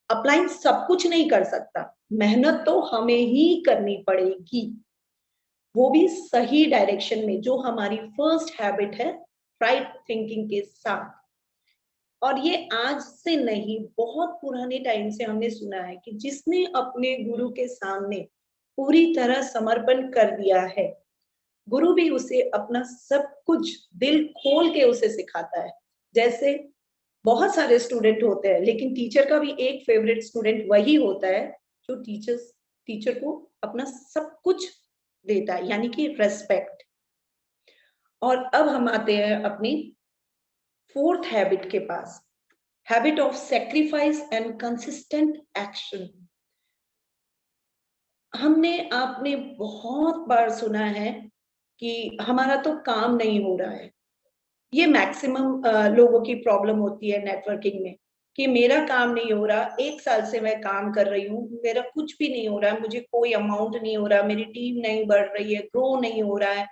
अपलाइन सब कुछ नहीं कर सकता, मेहनत तो हमें ही करनी पड़ेगी, वो भी सही डायरेक्शन में, जो हमारी फर्स्ट हैबिट है, राइट थिंकिंग के साथ। और ये आज से नहीं, बहुत पुराने टाइम से हमने सुना है कि जिसने अपने गुरु के सामने पूरी तरह समर्पण कर दिया है, गुरु भी उसे अपना सब कुछ दिल खोल के उसे सिखाता है। जैसे बहुत सारे स्टूडेंट होते हैं, लेकिन टीचर का भी एक फेवरेट स्टूडेंट वही होता है जो टीचर को अपना सब कुछ देता है, यानी कि रेस्पेक्ट। और अब हम आते हैं अपनी फोर्थ हैबिट के पास, habit of sacrifice and consistent action. आपने बहुत बार सुना है कि हमारा तो काम नहीं हो रहा है। ये मैक्सिमम लोगों की प्रॉब्लम होती है नेटवर्किंग में कि मेरा काम नहीं हो रहा, 1 साल से मैं काम कर रही हूँ, मेरा कुछ भी नहीं हो रहा है, मुझे कोई अमाउंट नहीं हो रहा, मेरी टीम नहीं बढ़ रही है, ग्रो नहीं हो रहा है,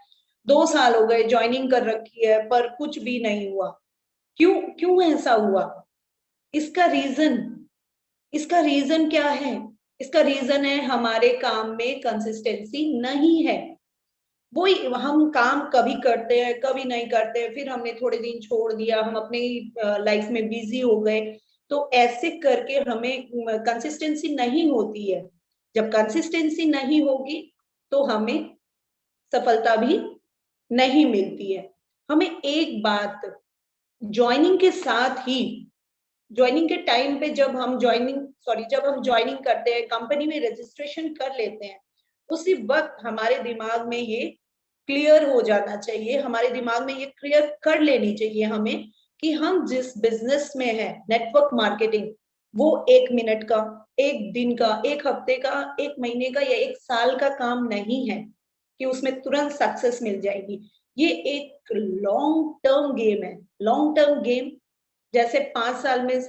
2 साल हो गए ज्वाइनिंग कर रखी है पर कुछ भी नहीं हुआ। क्यों क्यों ऐसा हुआ? इसका रीजन इसका रीजन क्या है? इसका रीजन है हमारे काम में कंसिस्टेंसी नहीं है। वही हम काम कभी करते हैं, कभी नहीं करते हैं, फिर हमने थोड़े दिन छोड़ दिया, हम अपनी लाइफ में बिजी हो गए, तो ऐसे करके हमें कंसिस्टेंसी नहीं होती है। जब कंसिस्टेंसी नहीं होगी तो हमें सफलता भी नहीं मिलती है। हमें एक बात, ज्वाइनिंग के साथ ही, ज्वाइनिंग के टाइम पे जब हम ज्वाइनिंग करते हैं, कंपनी में रजिस्ट्रेशन कर लेते हैं, उसी वक्त हमारे दिमाग में ये क्लियर हो जाना चाहिए, हमारे दिमाग में ये क्लियर कर लेनी चाहिए हमें कि हम जिस बिजनेस में है, नेटवर्क मार्केटिंग, वो 1 मिनट का, 1 दिन का, 1 हफ्ते का, 1 महीने का या 1 साल का काम नहीं है कि उसमें तुरंत सक्सेस मिल जाएगी। ये एक लॉन्ग टर्म गेम है। लॉन्ग टर्म गेम, जैसे 5 साल में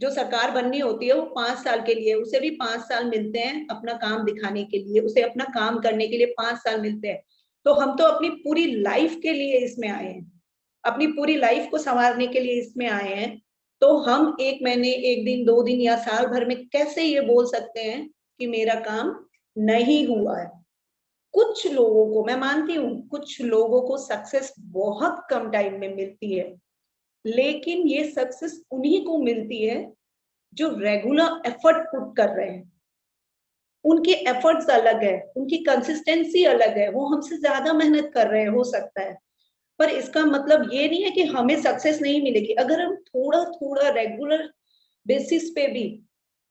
जो सरकार बननी होती है वो 5 साल के लिए, उसे भी 5 साल मिलते हैं अपना काम दिखाने के लिए, उसे अपना काम करने के लिए 5 साल मिलते हैं। तो हम तो अपनी पूरी लाइफ के लिए इसमें आए हैं, अपनी पूरी लाइफ को संवारने के लिए इसमें आए हैं। तो हम 1 महीने, 1 दिन, 2 दिन या साल भर में कैसे ये बोल सकते हैं कि मेरा काम नहीं हुआ है? कुछ लोगों को, मैं मानती हूँ, कुछ लोगों को सक्सेस बहुत कम टाइम में मिलती है, लेकिन ये सक्सेस उन्हीं को मिलती है जो रेगुलर एफर्ट पुट कर रहे हैं। उनके एफर्ट्स अलग है, उनकी कंसिस्टेंसी अलग है, वो हमसे ज्यादा मेहनत कर रहे हैं हो सकता है, पर इसका मतलब ये नहीं है कि हमें सक्सेस नहीं मिलेगी। अगर हम थोड़ा थोड़ा रेगुलर बेसिस पे भी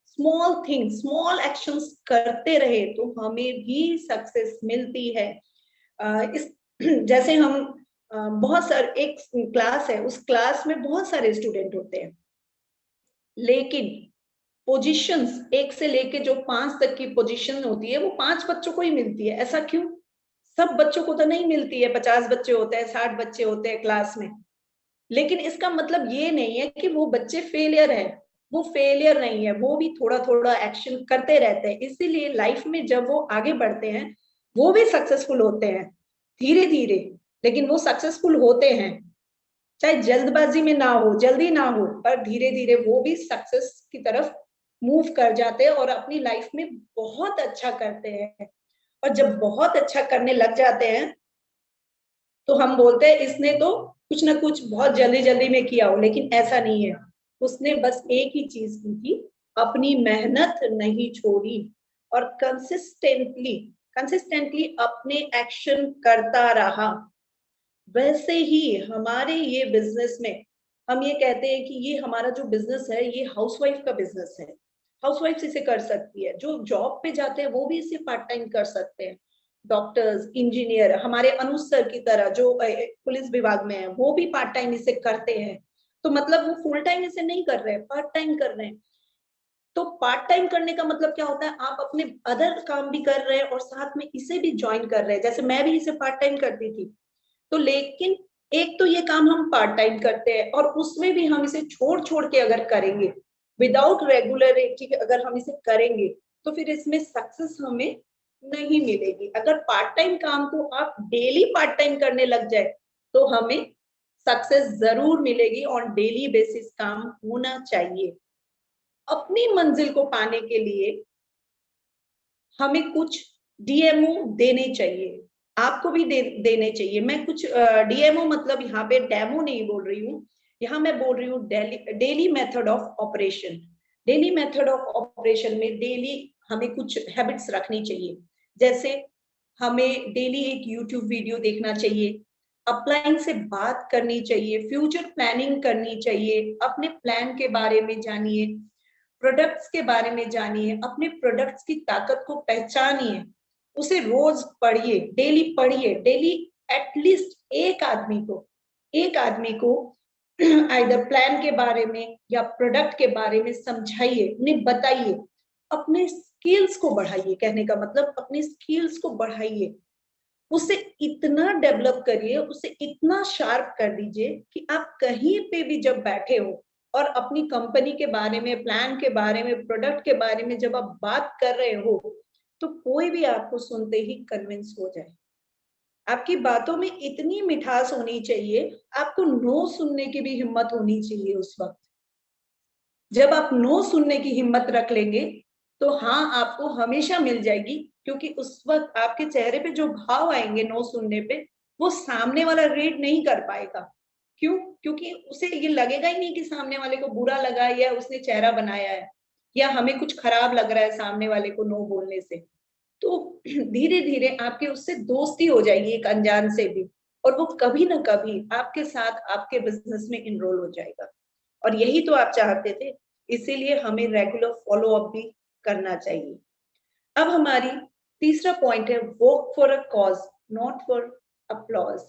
स्मॉल थिंग, स्मॉल एक्शंस करते रहे तो हमें भी सक्सेस मिलती है। इस जैसे हम बहुत सारे, एक क्लास है, उस क्लास में बहुत सारे स्टूडेंट होते हैं, लेकिन पोजीशंस 1 से लेके जो 5 तक की पोजीशन होती है वो 5 बच्चों को ही मिलती है। ऐसा क्यों? सब बच्चों को तो नहीं मिलती है, 50 बच्चे होते हैं, 60 बच्चे होते हैं क्लास में। लेकिन इसका मतलब ये नहीं है कि वो बच्चे फेलियर है। वो फेलियर नहीं है, वो भी थोड़ा थोड़ा एक्शन करते रहते हैं। इसीलिए लाइफ में जब वो आगे बढ़ते हैं वो भी सक्सेसफुल होते हैं धीरे धीरे, लेकिन वो सक्सेसफुल होते हैं, चाहे जल्दबाजी में ना हो, जल्दी ना हो, पर धीरे धीरे वो भी सक्सेस की तरफ मूव कर जाते हैं और अपनी लाइफ में बहुत अच्छा करते हैं। और जब बहुत अच्छा करने लग जाते हैं तो हम बोलते हैं इसने तो कुछ ना कुछ बहुत जल्दी जल्दी में किया हो, लेकिन ऐसा नहीं है। उसने बस एक ही चीज की थी, अपनी मेहनत नहीं छोड़ी और कंसिस्टेंटली कंसिस्टेंटली अपने एक्शन करता रहा। वैसे ही हमारे ये बिजनेस में हम ये कहते हैं कि ये हमारा जो बिजनेस है ये हाउसवाइफ का बिजनेस है। हाउसवाइफ इसे कर सकती है, जो जॉब पे जाते हैं वो भी इसे पार्ट टाइम कर सकते हैं। डॉक्टर्स, इंजीनियर, हमारे अनुज सर की तरह जो पुलिस विभाग में है वो भी पार्ट टाइम इसे करते हैं। तो मतलब वो फुल टाइम इसे नहीं कर रहे हैं, पार्ट टाइम कर रहे हैं। तो पार्ट टाइम करने का मतलब क्या होता है, आप अपने अदर काम भी कर रहे हैं और साथ में इसे भी ज्वाइन कर रहे हैं। जैसे मैं भी इसे पार्ट टाइम करती थी, तो लेकिन एक तो ये काम हम पार्ट टाइम करते हैं और उसमें भी हम इसे छोड़ छोड़ के अगर करेंगे, विदाउट रेगुलरिटी अगर हम इसे करेंगे, तो फिर इसमें सक्सेस हमें नहीं मिलेगी। अगर पार्ट टाइम काम को आप डेली पार्ट टाइम करने लग जाए तो हमें सक्सेस जरूर मिलेगी। ऑन डेली बेसिस काम होना चाहिए। अपनी मंजिल को पाने के लिए हमें कुछ डीएमओ देने चाहिए, आपको भी देने चाहिए। मैं कुछ डीएमओ मतलब यहाँ पे डेमो नहीं बोल रही हूँ, यहाँ मैं बोल रही हूँ daily method of operation. Daily method of operation में डेली हमें कुछ हैबिट्स रखनी चाहिए। जैसे हमें डेली एक यूट्यूब वीडियो देखना चाहिए, अपलाइन से बात करनी चाहिए, फ्यूचर प्लानिंग करनी चाहिए, अपने प्लान के बारे में जानिए, प्रोडक्ट्स के बारे में जानिए, अपने प्रोडक्ट्स की ताकत को पहचानिए, उसे रोज पढ़िए डेली। एटलीस्ट एक आदमी को आइदर प्लान के बारे में या प्रोडक्ट के बारे में समझाइए, उन्हें बताइए, अपने स्किल्स को बढ़ाइए। कहने का मतलब अपने स्किल्स को बढ़ाइए, उसे इतना डेवलप करिए, उसे इतना शार्प कर दीजिए कि आप कहीं पे भी जब बैठे हो और अपनी कंपनी के बारे में, प्लान के बारे में, प्रोडक्ट के बारे में जब आप बात कर रहे हो तो कोई भी आपको सुनते ही कन्विंस हो जाए। आपकी बातों में इतनी मिठास होनी चाहिए, आपको नो सुनने की भी हिम्मत होनी चाहिए उस वक्त। जब आप नो सुनने की हिम्मत रख लेंगे तो हाँ आपको हमेशा मिल जाएगी, क्योंकि उस वक्त आपके चेहरे पे जो भाव आएंगे नो सुनने पे, वो सामने वाला रीड नहीं कर पाएगा। क्यों? क्योंकि उसे ये लगेगा ही नहीं कि सामने वाले को बुरा लगा है या उसने चेहरा बनाया है या हमें कुछ खराब लग रहा है सामने वाले को नो बोलने से। तो धीरे धीरे आपकी उससे दोस्ती हो जाएगी एक अनजान से भी, और वो कभी ना कभी आपके साथ आपके बिजनेस में इनरोल हो जाएगा। और यही तो आप चाहते थे, इसीलिए हमें रेगुलर फॉलो अप भी करना चाहिए। अब हमारी तीसरा पॉइंट है, work for a cause not for applause.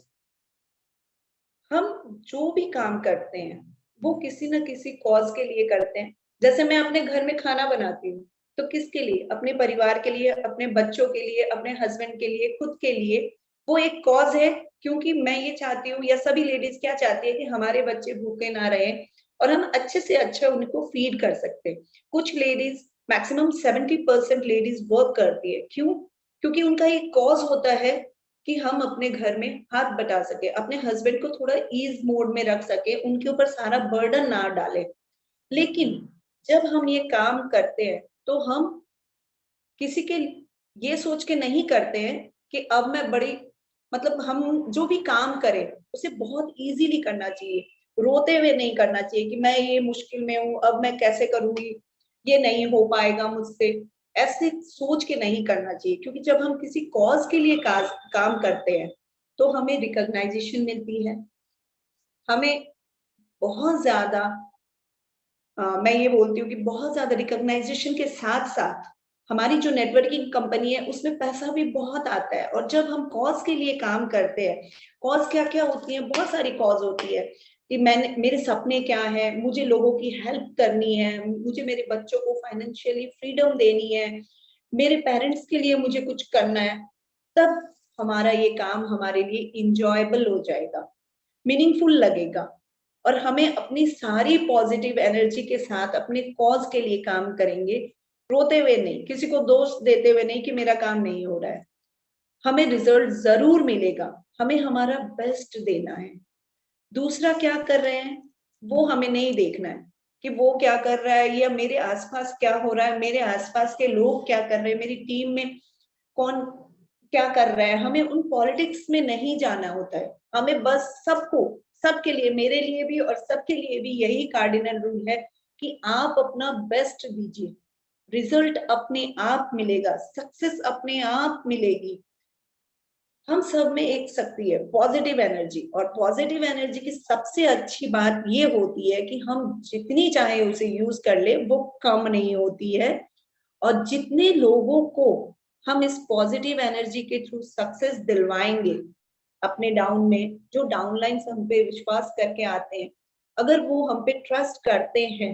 हम जो भी काम करते हैं वो किसी ना किसी कॉज के लिए करते हैं। जैसे मैं अपने घर में खाना बनाती हूँ तो किसके लिए? अपने परिवार के लिए, अपने बच्चों के लिए, अपने हस्बैंड के लिए, खुद के लिए। वो एक कॉज है, क्योंकि मैं ये चाहती हूँ या सभी लेडीज क्या चाहती है कि हमारे बच्चे भूखे ना रहे और हम अच्छे से अच्छा उनको फीड कर सकते। कुछ लेडीज, मैक्सिमम 70% लेडीज वर्क करती है। क्यों? क्योंकि उनका एक कॉज होता है कि हम अपने घर में हाथ बटा सके, अपने हस्बैंड को थोड़ा ईज मोड में रख सके, उनके ऊपर सारा बर्डन ना डाले। लेकिन जब हम ये काम करते हैं तो हम किसी के ये सोच के नहीं करते हैं कि अब मैं बड़ी, मतलब हम जो भी काम करें उसे बहुत इजीली करना चाहिए, रोते हुए नहीं करना चाहिए कि मैं ये मुश्किल में हूँ, अब मैं कैसे करूंगी, ये नहीं हो पाएगा मुझसे। ऐसे सोच के नहीं करना चाहिए, क्योंकि जब हम किसी कॉज के लिए काम करते हैं तो हमें रिकॉग्नाइजेशन मिलती है। हमें बहुत ज्यादा मैं ये बोलती हूँ कि बहुत ज्यादा रिकॉग्नाइजेशन के साथ साथ हमारी जो नेटवर्किंग कंपनी है उसमें पैसा भी बहुत आता है। और जब हम कॉज के लिए काम करते हैं, कॉज क्या क्या होती है, बहुत सारी कॉज होती है कि मैंने, मेरे सपने क्या है, मुझे लोगों की हेल्प करनी है, मुझे मेरे बच्चों को फाइनेंशियली फ्रीडम देनी है, मेरे पेरेंट्स के लिए मुझे कुछ करना है। तब हमारा ये काम हमारे लिए इंजॉयबल हो जाएगा, मीनिंगफुल लगेगा। और हमें अपनी सारी पॉजिटिव एनर्जी के साथ अपने कॉज के लिए काम करेंगे, रोते हुए नहीं, किसी को दोष देते हुए नहीं कि मेरा काम नहीं हो रहा है। हमें रिजल्ट जरूर मिलेगा, हमें हमारा बेस्ट देना है। दूसरा क्या कर रहे हैं वो हमें नहीं देखना है कि वो क्या कर रहा है या मेरे आसपास क्या हो रहा है, मेरे आसपास के लोग क्या कर रहे हैं, मेरी टीम में कौन क्या कर रहा है। हमें उन पॉलिटिक्स में नहीं जाना होता है, हमें बस सबको, सबके लिए, मेरे लिए भी और सबके लिए भी यही कार्डिनल रूल है कि आप अपना बेस्ट दीजिए, रिजल्ट अपने आप मिलेगा, सक्सेस अपने आप मिलेगी। हम सब में एक शक्ति है पॉजिटिव एनर्जी, और पॉजिटिव एनर्जी की सबसे अच्छी बात ये होती है कि हम जितनी चाहे उसे यूज कर ले वो कम नहीं होती है। और जितने लोगों को हम इस पॉजिटिव एनर्जी के थ्रू सक्सेस दिलवाएंगे अपने डाउन में, जो डाउनलाइंस हम पे विश्वास करके आते हैं, अगर वो हम पे ट्रस्ट करते हैं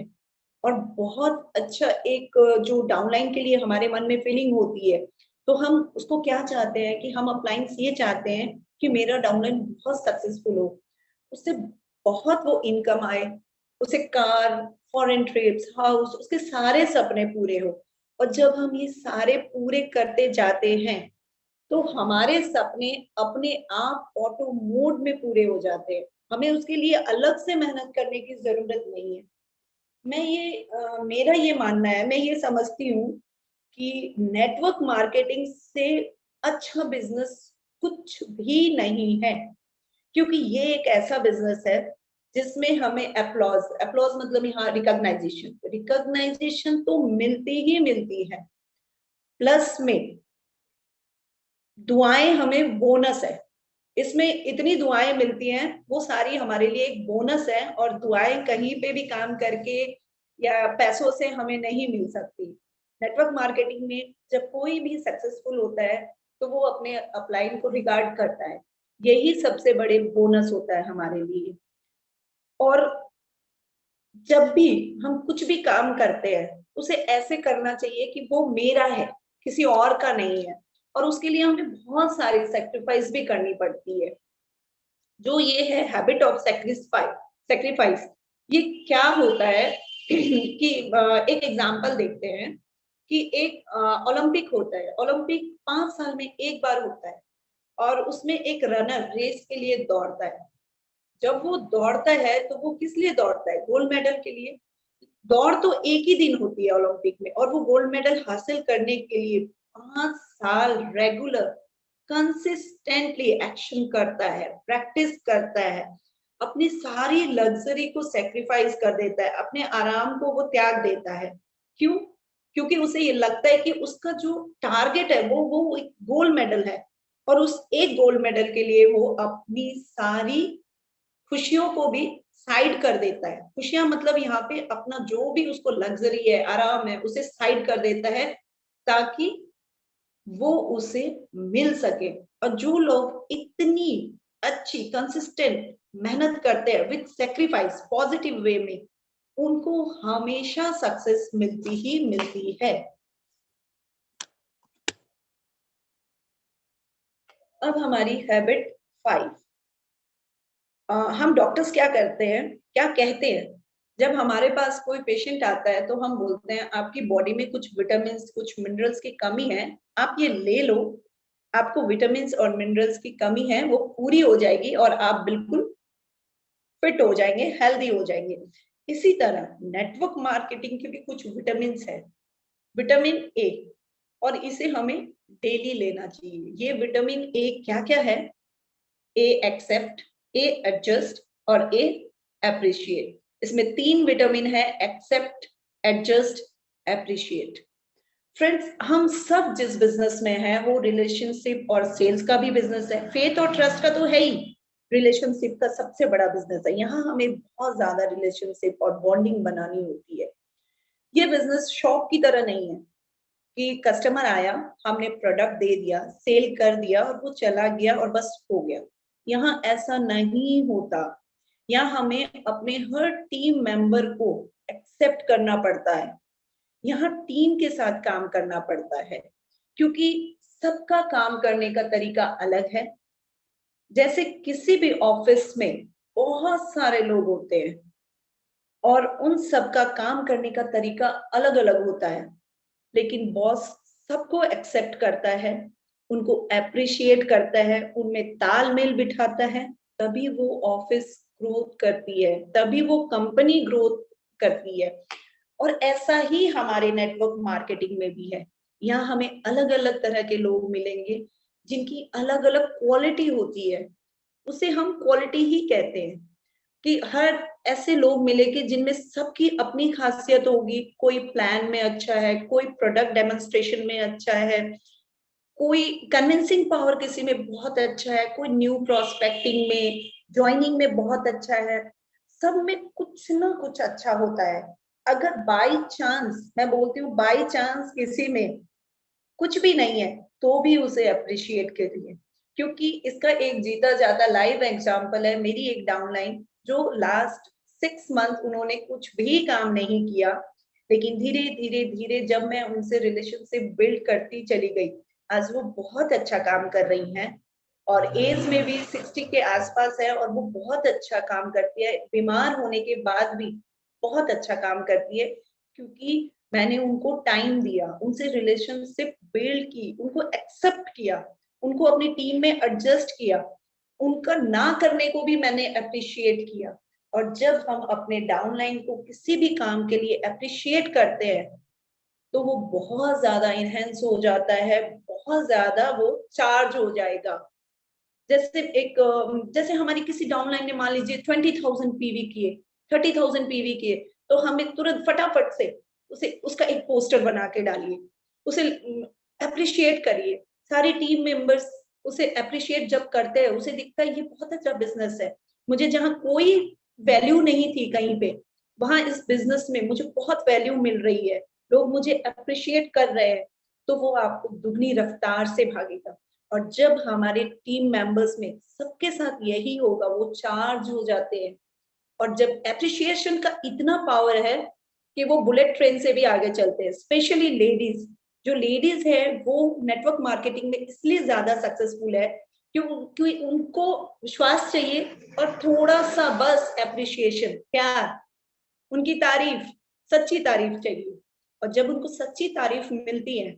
और बहुत अच्छा एक जो डाउनलाइन के लिए हमारे मन में फीलिंग होती है, तो हम उसको क्या चाहते हैं कि हम अपलाइंस ये चाहते हैं कि मेरा डाउनलाइन बहुत सक्सेसफुल हो, उससे बहुत वो इनकम आए, उसे कार, फॉरेन ट्रिप्स, हाउस, उसके सारे सपने पूरे हो। और जब हम ये सारे पूरे करते जाते हैं तो हमारे सपने अपने आप ऑटो मोड में पूरे हो जाते हैं, हमें उसके लिए अलग से मेहनत करने की जरूरत नहीं है। मेरा ये मानना है, मैं ये समझती हूँ कि नेटवर्क मार्केटिंग से अच्छा बिजनेस कुछ भी नहीं है, क्योंकि ये एक ऐसा बिजनेस है जिसमें हमें अप्लॉज, अप्लॉज मतलब यहाँ रिकॉग्नाइजेशन, रिकॉग्नाइजेशन तो मिलती ही मिलती है, प्लस में दुआएं हमें बोनस है। इसमें इतनी दुआएं मिलती हैं, वो सारी हमारे लिए एक बोनस है, और दुआएं कहीं पे भी काम करके या पैसों से हमें नहीं मिल सकती। नेटवर्क मार्केटिंग में जब कोई भी सक्सेसफुल होता है तो वो अपने अपलाइन को रिगार्ड करता है, यही सबसे बड़े बोनस होता है हमारे लिए। और जब भी हम कुछ भी काम करते हैं उसे ऐसे करना चाहिए कि वो मेरा है, किसी और का नहीं है, और उसके लिए हमें बहुत सारी सेक्रीफाइस भी करनी पड़ती है। जो ये है हैबिट ऑफ सेक्रीफाइस, ये क्या होता है कि एक एग्जांपल देखते हैं कि एक ओलंपिक होता है, ओलंपिक 5 साल में एक बार होता है, और उसमें एक रनर रेस के लिए दौड़ता है। जब वो दौड़ता है तो वो किस लिए दौड़ता है? गोल्ड मेडल के लिए। दौड़ तो एक ही दिन होती है ओलंपिक में, और वो गोल्ड मेडल हासिल करने के लिए 5 साल रेगुलर कंसिस्टेंटली एक्शन करता है, प्रैक्टिस करता है, अपनी सारी लग्जरी को सेक्रीफाइस कर देता है, अपने आराम को वो त्याग देता है। क्यों? क्योंकि उसे ये लगता है कि उसका जो टारगेट है वो एक गोल्ड मेडल है, और उस एक गोल्ड मेडल के लिए वो अपनी सारी खुशियों को भी साइड कर देता है। खुशियां मतलब यहाँ पे अपना जो भी उसको लग्जरी है, आराम है, उसे साइड कर देता है ताकि वो उसे मिल सके। और जो लोग इतनी अच्छी कंसिस्टेंट मेहनत करते हैं विद सेक्रीफाइस पॉजिटिव वे में, उनको हमेशा सक्सेस मिलती ही मिलती है। अब हमारी हैबिट 5, हम डॉक्टर्स क्या करते हैं, क्या कहते हैं, जब हमारे पास कोई पेशेंट आता है तो हम बोलते हैं आपकी बॉडी में कुछ विटामिन, कुछ मिनरल्स की कमी है, आप ये ले लो, आपको विटामिन और मिनरल्स की कमी है, वो पूरी हो जाएगी और आप बिल्कुल फिट हो जाएंगे, हेल्दी हो जाएंगे। इसी तरह नेटवर्क मार्केटिंग के भी कुछ विटामिन है, विटामिन ए, और इसे हमें डेली लेना चाहिए। ये विटामिन ए क्या क्या है? ए एक्सेप्ट, ए एडजस्ट और ए एप्रिशिएट। इसमें 3 विटामिन है, एक्सेप्ट, एडजस्ट, एप्रिशिएट। फ्रेंड्स, हम सब जिस बिजनेस में हैं वो रिलेशनशिप और सेल्स का भी बिजनेस है, फेथ और ट्रस्ट का तो है ही, रिलेशनशिप का सबसे बड़ा बिजनेस है। यहाँ हमें बहुत ज्यादा रिलेशनशिप और बॉन्डिंग बनानी होती है। ये बिजनेस शॉप की तरह नहीं है कि कस्टमर आया, हमने प्रोडक्ट दे दिया, सेल कर दिया और वो चला गया और बस हो गया। यहाँ ऐसा नहीं होता। यहाँ हमें अपने हर टीम मेंबर को एक्सेप्ट करना पड़ता है, यहाँ टीम के साथ काम करना पड़ता है, क्योंकि सबका काम करने का तरीका अलग है। जैसे किसी भी ऑफिस में बहुत सारे लोग होते हैं और उन सबका काम करने का तरीका अलग अलग होता है, लेकिन बॉस सबको एक्सेप्ट करता है, उनको अप्रिशिएट करता है, उनमें तालमेल बिठाता है, तभी वो ऑफिस ग्रोथ करती है, तभी वो कंपनी ग्रोथ करती है। और ऐसा ही हमारे नेटवर्क मार्केटिंग में भी है। यहाँ हमें अलग अलग तरह के लोग मिलेंगे जिनकी अलग अलग क्वालिटी होती है, उसे हम क्वालिटी ही कहते हैं। कि हर ऐसे लोग मिलेंगे जिनमें सबकी अपनी खासियत होगी, कोई प्लान में अच्छा है, कोई प्रोडक्ट डेमोन्स्ट्रेशन में अच्छा है, कोई कन्विंसिंग पावर किसी में बहुत अच्छा है, कोई न्यू प्रोस्पेक्टिंग में, ज्वाइनिंग में बहुत अच्छा है। सब में कुछ ना कुछ अच्छा होता है। अगर बाई चांस, मैं बोलती हूँ बाई चांस किसी में कुछ भी नहीं है, तो भी उसे अप्रिशिएट करिए, क्योंकि इसका एक जीता जाता लाइव एग्जांपल है मेरी एक डाउनलाइन, जो लास्ट 6 मंथ उन्होंने कुछ भी काम नहीं किया, लेकिन धीरे धीरे धीरे जब मैं उनसे रिलेशनशिप बिल्ड करती चली गई, आज वो बहुत अच्छा काम कर रही हैं और एज में भी 60 के आसपास है और वो बहुत अच्छा काम करती है, बीमार होने के बाद भी बहुत अच्छा काम करती है, क्योंकि मैंने उनको टाइम दिया, उनसे रिलेशनशिप बिल्ड की, उनको एक्सेप्ट किया, उनको अपनी टीम में एडजस्ट किया, उनका ना करने को भी मैंने अप्रिशिएट किया। और जब हम अपने डाउनलाइन को किसी भी काम के लिए अप्रिशिएट करते हैं, तो वो बहुत ज्यादा इनहेंस हो जाता है, बहुत ज्यादा वो चार्ज हो जाएगा। जैसे जैसे हमारी किसी डाउनलाइन ने मान लीजिए 20,000 पीवी किए, 30,000 पीवी किए, तो हमें तुरंत फटाफट से उसे उसका एक पोस्टर बना के डालिए, उसे अप्रिशिएट करिए। सारी टीम मेंबर्स उसे अप्रिशिएट जब करते हैं, उसे दिखता है ये बहुत अच्छा बिजनेस है, मुझे जहाँ कोई वैल्यू नहीं थी कहीं पे, वहां इस बिजनेस में मुझे बहुत वैल्यू मिल रही है, लोग मुझे अप्रिशिएट कर रहे हैं, तो वो आपको दुगनी रफ्तार से भागेगा। और जब हमारे टीम मेंबर्स में सबके साथ यही होगा, वो चार्ज हो जाते हैं। और जब एप्रिशिएशन का इतना पावर है कि वो बुलेट ट्रेन से भी आगे चलते हैं, स्पेशली लेडीज। जो लेडीज है वो नेटवर्क मार्केटिंग में इसलिए ज्यादा सक्सेसफुल है क्योंकि उनको विश्वास चाहिए और थोड़ा सा बस एप्रिशिएशन, प्यार, उनकी तारीफ, सच्ची तारीफ चाहिए। और जब उनको सच्ची तारीफ मिलती है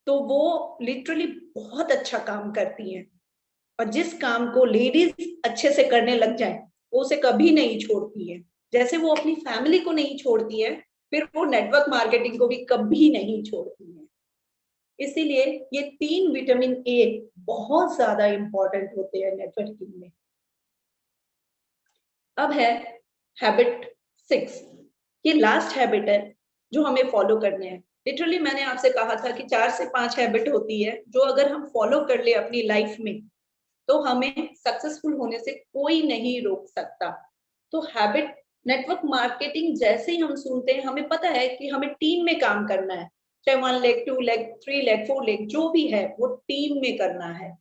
तो वो लिटरली बहुत अच्छा काम करती हैं। और जिस काम को लेडीज अच्छे से करने लग जाए, वो उसे कभी नहीं छोड़ती है। जैसे वो अपनी फैमिली को नहीं छोड़ती है, फिर वो नेटवर्क मार्केटिंग को भी कभी नहीं छोड़ती है। इसीलिए ये 3 विटामिन ए बहुत ज्यादा इंपॉर्टेंट होते हैं नेटवर्किंग में। अब है हैबिट 6। ये लास्ट हैबिट है जो हमें फॉलो करने हैं। लिटरली मैंने आपसे कहा था कि 4 से 5 हैबिट होती है जो अगर हम फॉलो कर ले अपनी लाइफ में, तो हमें सक्सेसफुल होने से कोई नहीं रोक सकता। तो हैबिट, नेटवर्क मार्केटिंग जैसे ही हम सुनते हैं, हमें पता है कि हमें टीम में काम करना है, चाहे 1 लाख 2 लाख 3 लाख 4 लाख जो भी है, वो टीम में करना है।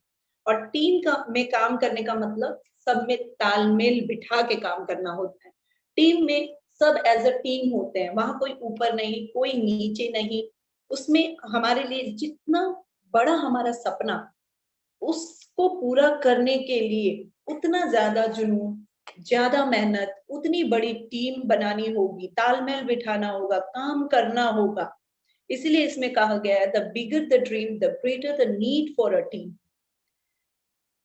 और टीम का में काम करने का मतलब सब में तालमेल बिठा के काम करना होता है। टीम में सब एज अ टीम होते हैं, वहां कोई ऊपर नहीं, कोई नीचे नहीं। उसमें हमारे लिए जितना बड़ा हमारा सपना, उसको पूरा करने के लिए उतना ज्यादा जुनून, ज्यादा मेहनत, उतनी बड़ी टीम बनानी होगी, तालमेल बिठाना होगा, काम करना होगा। इसलिए इसमें कहा गया है the bigger the dream the greater the need for a team.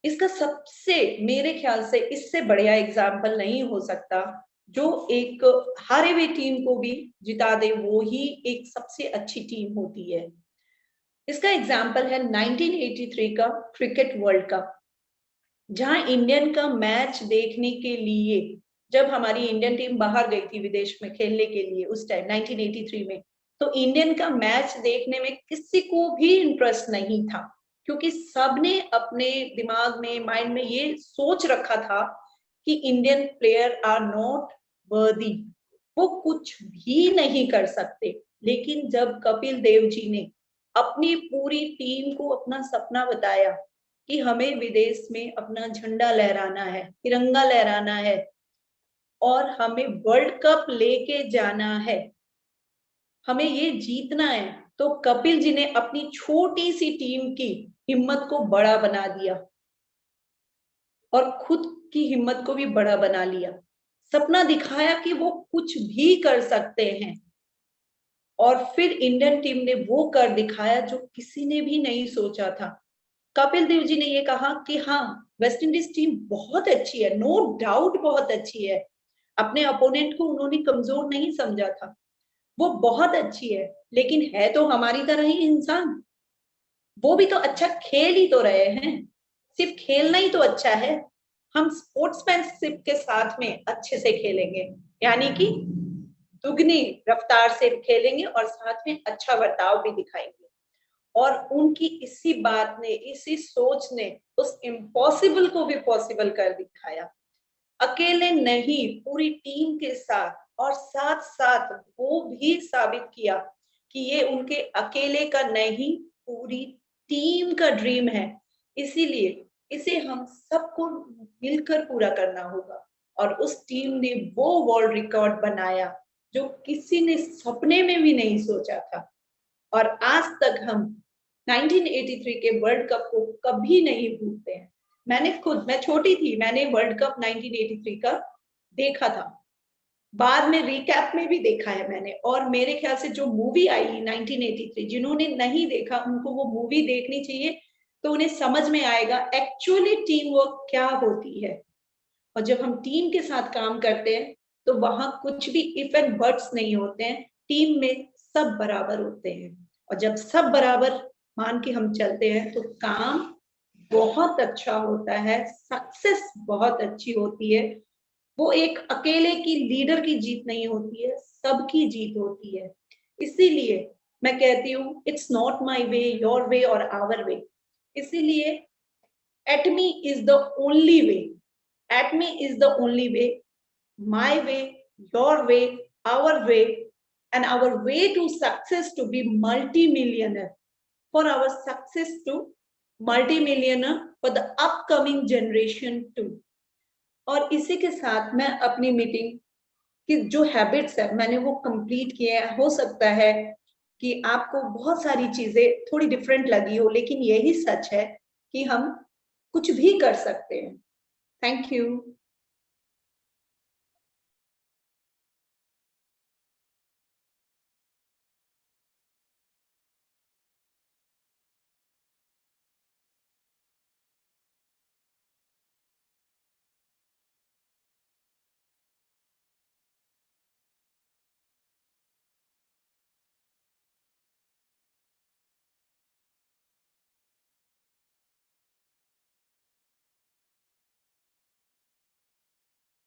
इसका सबसे, मेरे ख्याल से इससे बढ़िया एग्जाम्पल नहीं हो सकता। जो एक हारे हुए टीम को भी जिता दे, वो ही एक सबसे अच्छी टीम होती है। इसका एग्जाम्पल है 1983 का क्रिकेट वर्ल्ड कप, जहां इंडियन का मैच देखने के लिए, जब हमारी इंडियन टीम बाहर गई थी विदेश में खेलने के लिए उस टाइम 1983 में, तो इंडियन का मैच देखने में किसी को भी इंटरेस्ट नहीं था, क्योंकि सबने अपने दिमाग में, माइंड में ये सोच रखा था कि Indian player are not worthy, वो कुछ भी नहीं कर सकते। लेकिन जब कपिल देव जी ने अपनी पूरी टीम को अपना सपना बताया कि हमें विदेश में अपना झंडा लहराना है, तिरंगा लहराना है और हमें वर्ल्ड कप लेके जाना है, हमें ये जीतना है, तो कपिल जी ने अपनी छोटी सी टीम की हिम्मत को बड़ा बना दिया। और खुद की हिम्मत को भी बड़ा बना लिया, सपना दिखाया कि वो कुछ भी कर सकते हैं। और फिर इंडियन टीम ने वो कर दिखाया जो किसी ने भी नहीं सोचा था। कपिल देव जी ने ये कहा कि हाँ, वेस्ट इंडीज टीम बहुत अच्छी है, नो डाउट बहुत अच्छी है, अपने अपोनेंट को उन्होंने कमजोर नहीं समझा था, वो बहुत अच्छी है, लेकिन है तो हमारी तरह ही इंसान, वो भी तो अच्छा खेल ही तो रहे हैं, सिर्फ खेलना ही तो अच्छा है, हम स्पोर्ट्समैनशिप के साथ में अच्छे से खेलेंगे, यानी कि दुगनी रफ्तार से खेलेंगे और साथ में अच्छा बर्ताव भी दिखाएंगे। और उनकी इसी बात ने, इसी सोच ने उस इम्पॉसिबल को भी पॉसिबल कर दिखाया। अकेले नहीं, पूरी टीम के साथ, और साथ साथ वो भी साबित किया कि ये उनके अकेले का नहीं, पूरी टीम का ड्रीम है। इसीलिए इसे हम सबको मिलकर पूरा करना होगा। और उस टीम ने वो वर्ल्ड रिकॉर्ड बनाया जो किसी ने सपने में भी नहीं सोचा था। और आज तक हम 1983 के वर्ल्ड कप को कभी नहीं भूलते हैं। मैं छोटी थी, मैंने वर्ल्ड कप 1983 का देखा था, बाद में रिकैप में भी देखा है मैंने, और मेरे ख्याल से जो मूवी आई 1983, जिन्होंने नहीं देखा उनको वो मूवी देखनी चाहिए, तो उन्हें समझ में आएगा एक्चुअली टीम वर्क क्या होती है। और जब हम टीम के साथ काम करते हैं तो वहां कुछ भी इफ एंड बट्स नहीं होते हैं, टीम में सब बराबर होते हैं। और जब सब बराबर मान के हम चलते हैं तो काम बहुत अच्छा होता है, सक्सेस बहुत अच्छी होती है। वो एक अकेले की लीडर की जीत नहीं होती है, सबकी जीत होती है। इसीलिए मैं कहती हूँ it's not my way, your way और आवर वे। इसीलिए at me is the only way, at me is the only way, my way, your way, our way, and our way to success to be multi-millionaire, for our success to multi-millionaire for the upcoming generation too. और इसी के साथ मैं अपनी meeting की जो habits है मैंने वो कंप्लीट किए हैं। हो सकता है कि आपको बहुत सारी चीजें थोड़ी डिफरेंट लगी हो, लेकिन यही सच है कि हम कुछ भी कर सकते हैं। Thank you.